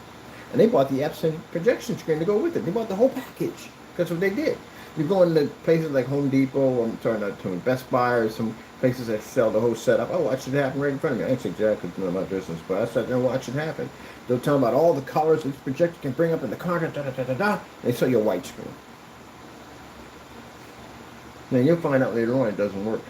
And they bought the Epson projection screen to go with it. They bought the whole package. That's what they did. You go into places like Home Depot, or I'm sorry, not to Best Buy, or some places that sell the whole setup. I watch it happen right in front of me. I ain't say Jack because it's none of my business, but I sat there and watched it happen. They'll tell them about all the colors this projector can bring up in the contrast, They sell you a white screen. Then you'll find out later on it doesn't work.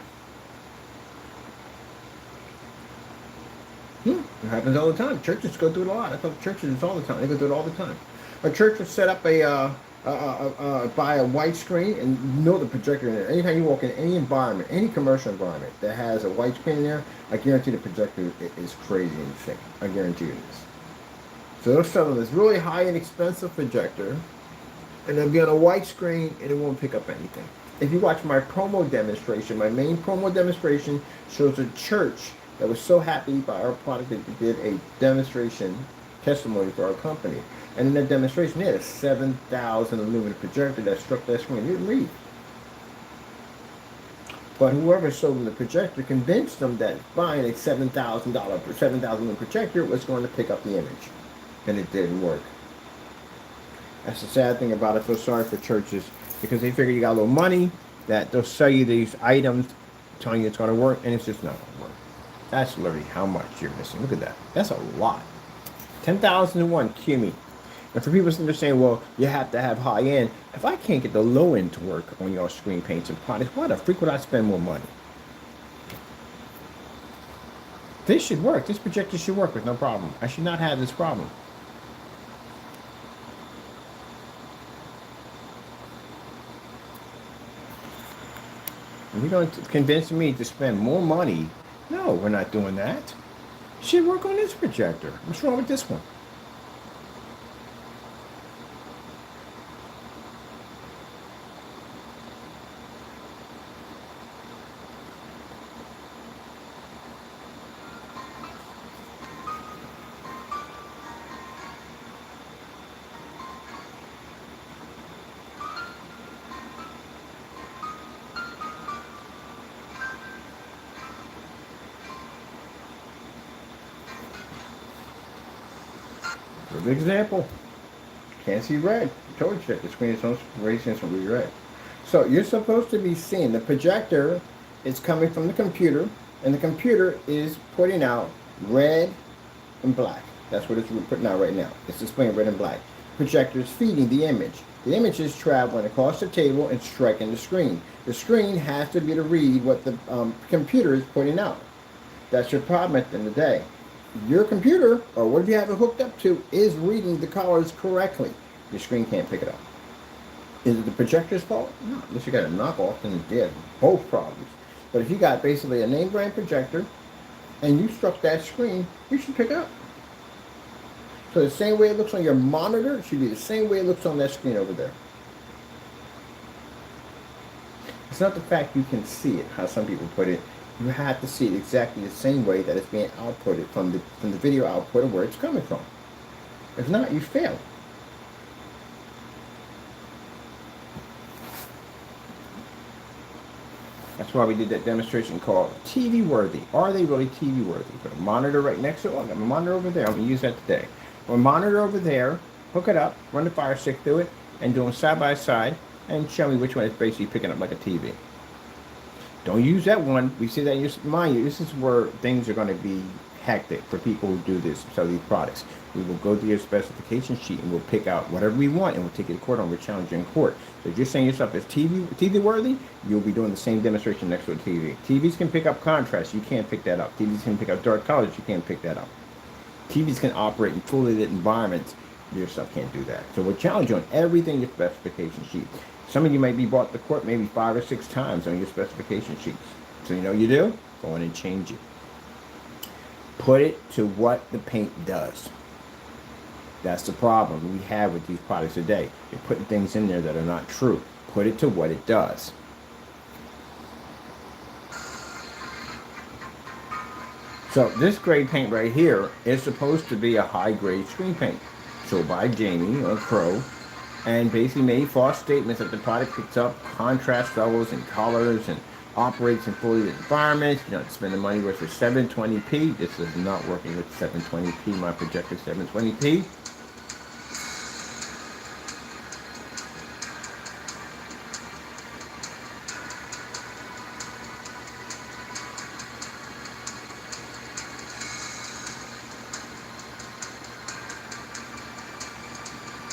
It happens all the time. Churches go through it a lot. I tell churches it's all the time. They go through it all the time. A church will set up buy a white screen and you know the projector in there. Anytime you walk in any environment, any commercial environment that has a white screen in there, I guarantee the projector is crazy and thick. I guarantee you it is. So they'll sell this really high and expensive projector and they'll be on a white screen and it won't pick up anything. If you watch my promo demonstration, my main promo demonstration shows a church that was so happy by our product that they did a demonstration testimony for our company. And in that demonstration, they had a 7,000 aluminum projector that struck that screen. You didn't read. But whoever sold them the projector convinced them that buying a $7,000 aluminum projector was going to pick up the image. And it didn't work. That's the sad thing about it. I feel sorry for churches because they figure you got a little money that they'll sell you these items telling you it's going to work, and it's just not going to work. That's literally how much you're missing. Look at that. That's a lot. 10,001 QME. And for people to saying, well, you have to have high end. If I can't get the low end to work on your screen paints and products, why the freak would I spend more money? This should work. This projector should work with no problem. I should not have this problem. And you're going to convince me to spend more money. No, we're not doing that. It should work on this projector. What's wrong with this one? Good example. Can't see red. I told you that the screen is on racing some really red. So you're supposed to be seeing the projector is coming from the computer, and the computer is putting out red and black. That's what it's putting out right now. It's displaying red and black. Projector is feeding the image. The image is traveling across the table and striking the screen. The screen has to be to read what the computer is putting out. That's your problem at the end of the day. Your computer, or whatever you have it hooked up to, is reading the colors correctly. Your screen can't pick it up. Is it the projector's fault? No, unless you got a knockoff, then it's dead. Both problems. But if you got basically a name brand projector, and you struck that screen, you should pick up. So the same way it looks on your monitor, it should be the same way it looks on that screen over there. It's not the fact you can see it, how some people put it. You have to see it exactly the same way that it's being outputted from the video output of where it's coming from. If not, you fail. That's why we did that demonstration called TV worthy. Are they really TV worthy? Put a monitor right next to it. I got a monitor over there. I'm going to use that today. A monitor over there, hook it up, run the Fire Stick through it, and do them side by side, and show me which one is basically picking up like a TV. Don't use that one. We see that, mind you, this is where things are going to be hectic for people who do this, sell these products. We will go to your specification sheet and we'll pick out whatever we want and we'll take it to court and we'll challenge you in court. So if you're saying yourself is TV worthy, you'll be doing the same demonstration next to a TV. TVs can pick up contrast, you can't pick that up. TVs can pick up dark colors, you can't pick that up. TVs can operate in fully lit environments, your stuff can't do that. So we'll challenge you on everything in your specification sheet. Some of you might be brought to court maybe 5 or 6 times on your specification sheets. So you know what you do? Go in and change it. Put it to what the paint does. That's the problem we have with these products today. You're putting things in there that are not true. Put it to what it does. So this grade paint right here is supposed to be a high grade screen paint. So by Jamie or Pro, and basically made false statements that the product picks up contrast levels and colors and operates in fully lit environments. You don't spend the money with for 720p. This is not working with 720p. My projector 720p.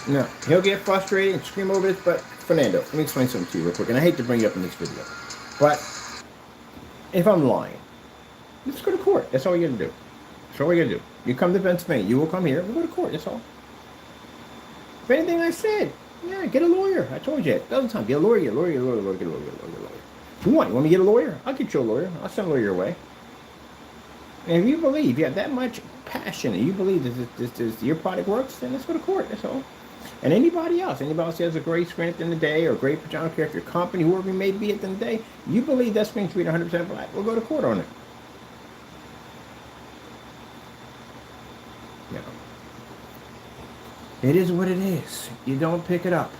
Now, he'll get frustrated and scream over this, but Fernando, let me explain something to you real quick, and I hate to bring you up in this video, but if I'm lying, let's go to court. That's all you gotta do. That's all you gotta do. You come to Pennsylvania, you will come here, we'll go to court, that's all. If anything I said, yeah, get a lawyer. I told you that a dozen times. Get a lawyer, get a lawyer, get a lawyer, get a lawyer, get a lawyer, get a lawyer. If you want me to get a lawyer? I'll get you a lawyer. I'll send a lawyer your way. And if you believe you have that much passion and you believe that your product works, then let's go to court, that's all. And anybody else has a great screen at the end of the day, or a great, I don't care if your company, whoever you may be at the end of the day, you believe that screen should be 100% black, we'll go to court on it. Yeah. It is what it is. You don't pick it up.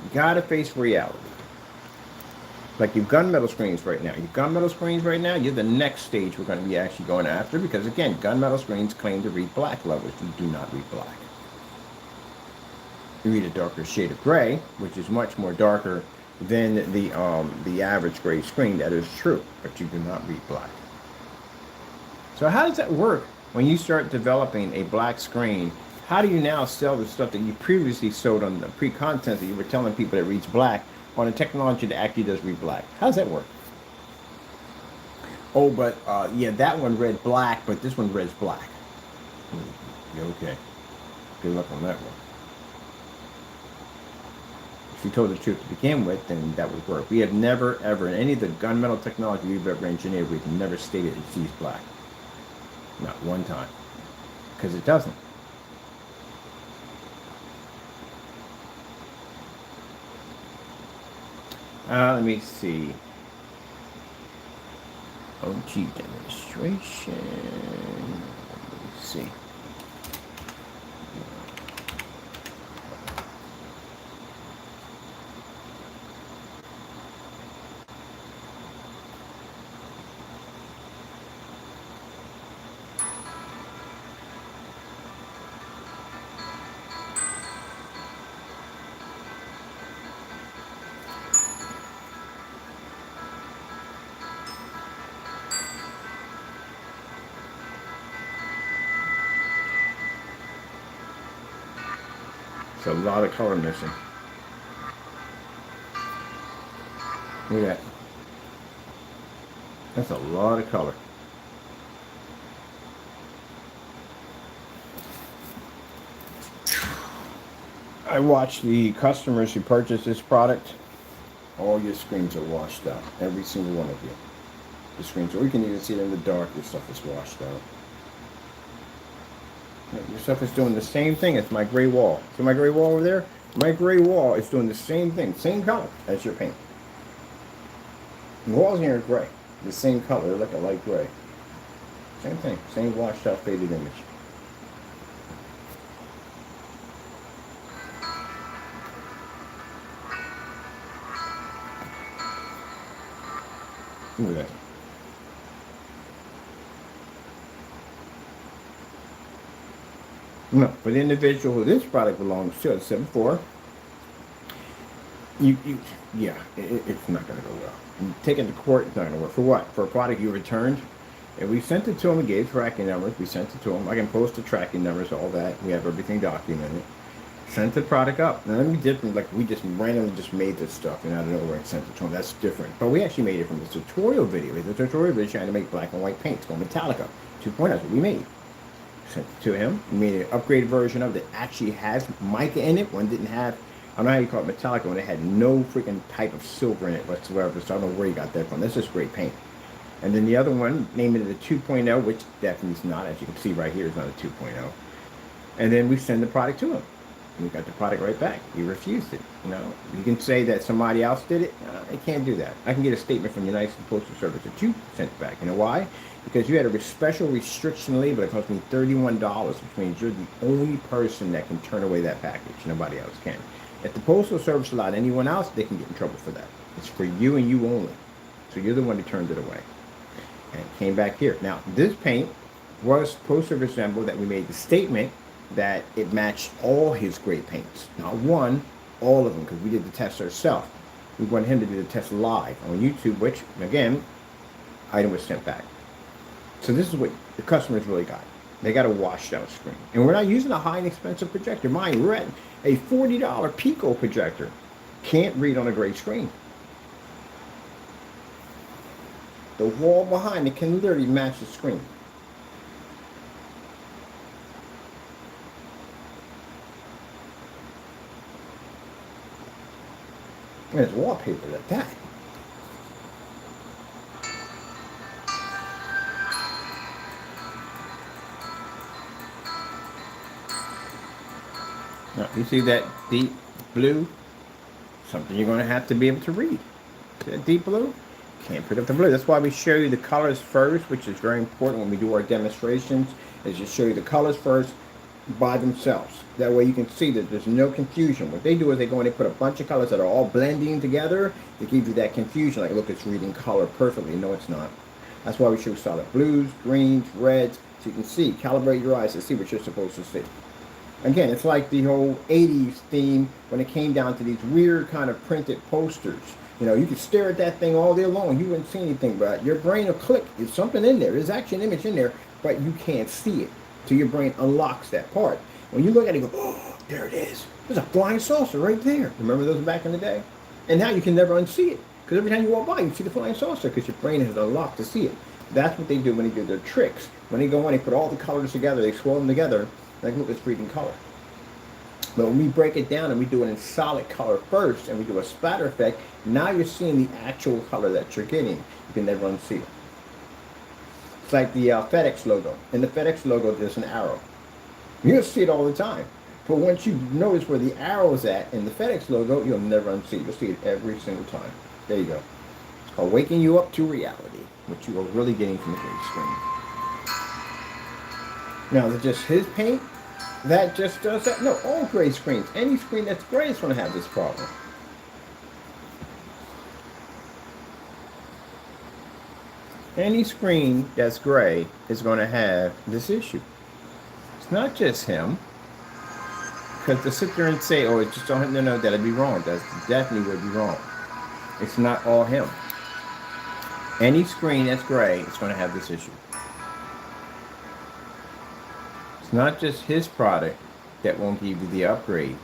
You gotta face reality. Like your gunmetal screens right now. Your gunmetal screens right now, you're the next stage we're going to be actually going after, because again, gunmetal screens claim to read black levels. You do not read black. You read a darker shade of gray, which is much more darker than the average gray screen. That is true, but you do not read black. So how does that work when you start developing a black screen? How do you now sell the stuff that you previously sold on the pre-content that you were telling people that reads black on a technology that actually does read black? How does that work? Oh, but yeah, that one read black, but this one reads black. Okay. Good luck on that one. If you told the truth to begin with, then that would work. We have never, ever, in any of the gunmetal technology we've ever engineered, we've never stated it sees black. Not one time. Because it doesn't. Let me see. OG demonstration. Let me see. It's a lot of color missing. Look at that. That's a lot of color. I watched the customers who purchased this product. All your screens are washed out. Every single one of you. The screens, or you can even see it in the dark, your stuff is washed out. Your stuff is doing the same thing as my gray wall. See my gray wall over there? My gray wall is doing the same thing, same color as your paint. The walls here are gray, the same color, like a light gray. Same thing, same washed out faded image. Look at that. No, for the individual who this product belongs to, 7.4, yeah, it's not going to go well. And taking it to court, it's not going to work. For what? For a product you returned? And we sent it to them and gave tracking numbers. We sent it to them. I can post the tracking numbers, all that. We have everything documented. Sent the product up. Now, then we did, like, we just randomly just made this stuff and out of nowhere and sent it to them. That's different. But we actually made it from the tutorial video. The tutorial video trying to make black and white paint. It's called Metallica 2.0. That's what we made. Sent it to him. We made an upgraded version of it that actually has mica in it. One didn't have, I don't know how you call it Metallica, when it had no freaking type of silver in it whatsoever. So I don't know where you got that from. That's just great paint. And then the other one, name it a 2.0, which definitely is not, as you can see right here, is not a 2.0. And then we send the product to him. And we got the product right back. He refused it. You know, you can say that somebody else did it. I can't do that. I can get a statement from the United States Postal Service that you sent it back. You know why? Because you had a special restriction label that cost me $31, which means you're the only person that can turn away that package. Nobody else can. If the Postal Service allowed anyone else, they can get in trouble for that. It's for you and you only. So you're the one who turned it away. And it came back here. Now, this paint was supposed to resemble that we made the statement that it matched all his gray paints. Not one, all of them, because we did the test ourselves. We wanted him to do the test live on YouTube, which, again, item was sent back. So this is what the customers really got. They got a washed out screen. And we're not using a high and expensive projector. Mind you, we're at a $40 Pico projector. Can't read on a gray screen. The wall behind it can literally match the screen. And it's wallpaper at that. Now, you see that deep blue? Something you're going to have to be able to read. See that deep blue? Can't pick up the blue. That's why we show you the colors first, which is very important when we do our demonstrations, is to show you the colors first by themselves. That way you can see that there's no confusion. What they do is they go and they put a bunch of colors that are all blending together to give you that confusion. Like, look, it's reading color perfectly. No, it's not. That's why we show solid blues, greens, reds, so you can see, calibrate your eyes to see what you're supposed to see. Again, it's like the whole 80s theme when it came down to these weird kind of printed posters. You know, you could stare at that thing all day long. You wouldn't see anything, but your brain will click. There's something in there. There's actually an image in there, but you can't see it. So your brain unlocks that part. When you look at it, you go, oh, there it is. There's a flying saucer right there. Remember those back in the day? And now you can never unsee it. Because every time you walk by, you see the flying saucer because your brain has unlocked to see it. That's what they do when they do their tricks. When they go on, they put all the colors together, they swirl them together, like, look, it's reading color. But when we break it down and we do it in solid color first and we do a splatter effect, now you're seeing the actual color that you're getting. You can never unsee it. It's like the FedEx logo. In the FedEx logo, there's an arrow. You'll see it all the time. But once you notice where the arrow is at in the FedEx logo, you'll never unsee it. You'll see it every single time. There you go. It's called waking you up to reality, what you are really getting from the green screen. Now, is it just his paint that just does that? No, all gray screens. Any screen that's gray is going to have this problem. Any screen that's gray is going to have this issue. It's not just him. Because to sit there and say, oh, it's just don't him, no, that'd be wrong. That definitely would be wrong. It's not all him. Any screen that's gray is going to have this issue. It's not just his product that won't give you the upgrade.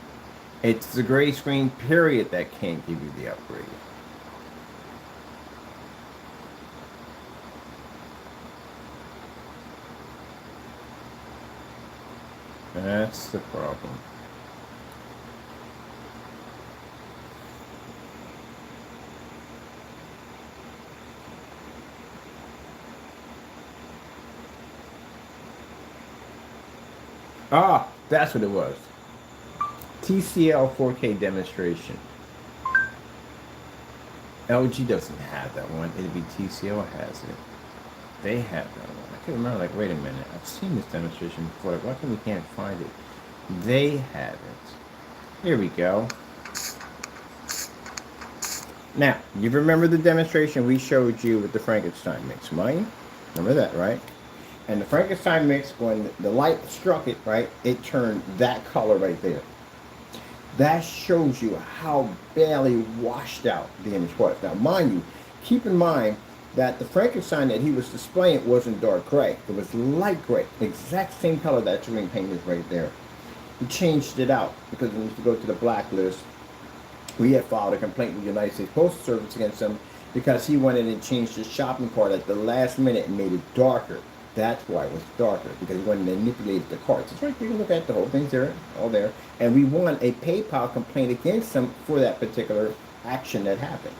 It's the gray screen period that can't give you the upgrade. That's the problem. Ah, that's what it was. TCL 4K demonstration. LG doesn't have that one. It'd be TCL has it. They have that one. I can't remember, like, wait a minute. I've seen this demonstration before. Like, why come we can't find it? They have it. Here we go. Now, you remember the demonstration we showed you with the Frankenstein mix, right? Remember that, right? And the Frankenstein mix, when the light struck it, right, it turned that color right there. That shows you how barely washed out the image was. Now, mind you, keep in mind that the Frankenstein that he was displaying wasn't dark gray. It was light gray, the exact same color that Turing paint is right there. He changed it out because when we used to go to the blacklist, we had filed a complaint with the United States Postal Service against him because he went in and changed his shopping cart at the last minute and made it darker. That's why it was darker, because he went and manipulated the cards. It's right, you can look at the whole thing's there, all there. And we won a PayPal complaint against him for that particular action that happened.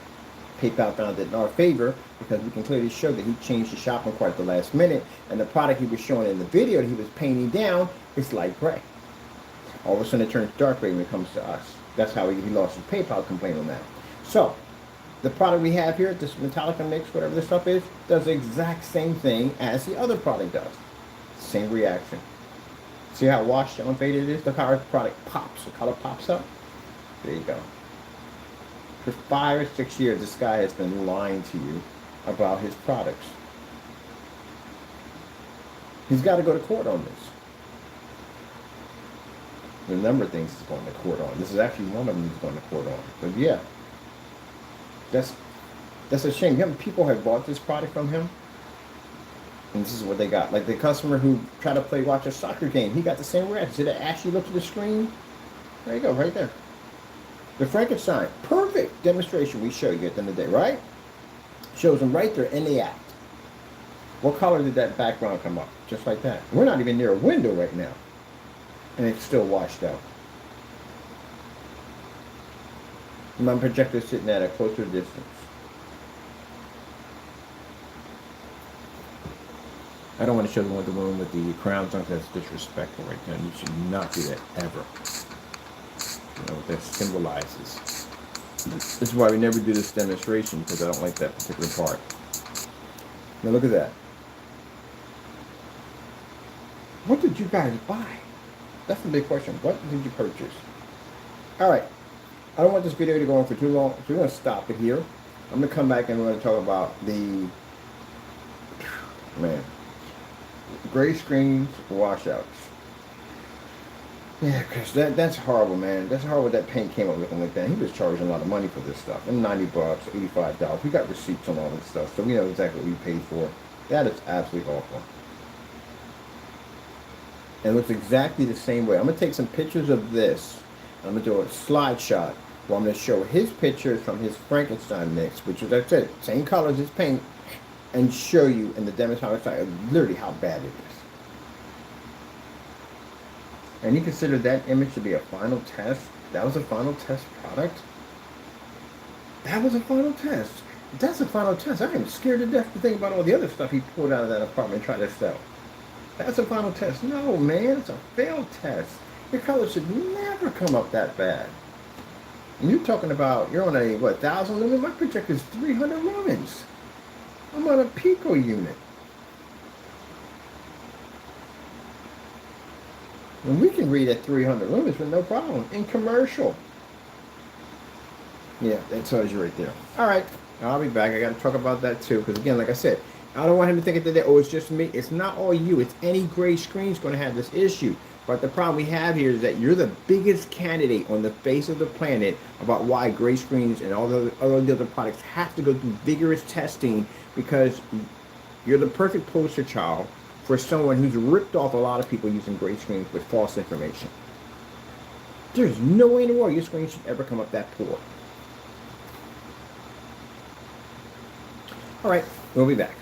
PayPal found it in our favor because we can clearly show that he changed the shopping cart at the last minute, and the product he was showing in the video that he was painting down is light gray. All of a sudden it turns dark gray when it comes to us. That's how he lost his PayPal complaint on that. So, the product we have here, this Metallica mix, whatever this stuff is, does the exact same thing as the other product does. Same reaction. See how washed and unfaded it is? Look how our product pops. The color pops up. There you go. For 5 or 6 years, this guy has been lying to you about his products. He's got to go to court on this. There are a number of things he's going to court on. This is actually one of them he's going to court on. But yeah, that's a shame. People have bought this product from him, and this is what they got. Like the customer who tried to watch a soccer game, he got the same reaction. See that Ashley looked at the screen? There you go, right there. The Frankenstein, perfect demonstration we show you at the end of the day, right? Shows them right there in the act. What color did that background come up? Just like that. We're not even near a window right now, and it's still washed out. My projector is sitting at a closer distance. I don't want to show the one in the room with the crowns on. That's disrespectful right there. You should not do that ever. You know what that symbolizes. This is why we never do this demonstration, because I don't like that particular part. Now look at that. What did you guys buy? That's the big question. What did you purchase? All right. I don't want this video to go on for too long, so we're going to stop it here. I'm going to come back and we're going to talk about the, gray screens, washouts. Yeah, because that's horrible, man. That's horrible that paint came up looking like that. He was charging a lot of money for this stuff. And $90, $85. We got receipts on all this stuff, so we know exactly what we paid for. That is absolutely awful. And it looks exactly the same way. I'm going to take some pictures of this. I'm going to do a slide shot where I'm going to show his pictures from his Frankenstein mix, which is, like I said, same colors as paint, and show you in the demonstration literally how bad it is. And you consider that image to be a final test? That was a final test product? That was a final test. That's a final test. I am scared to death to think about all the other stuff he pulled out of that apartment and tried to sell. That's a final test. No, man, it's a failed test. Your color should never come up that bad. And you're talking about, you're on a, 1,000 lumen? My projector is 300 lumens. I'm on a Pico unit. And we can read at 300 lumens with no problem in commercial. Yeah, that tells you right there. All right, I'll be back. I got to talk about that too, because again, like I said, I don't want him to think that, oh, it's just me. It's not all you. It's any gray screen's going to have this issue. But the problem we have here is that you're the biggest candidate on the face of the planet about why gray screens and all the other products have to go through vigorous testing, because you're the perfect poster child for someone who's ripped off a lot of people using gray screens with false information. There's no way in the world your screen should ever come up that poor. All right, we'll be back.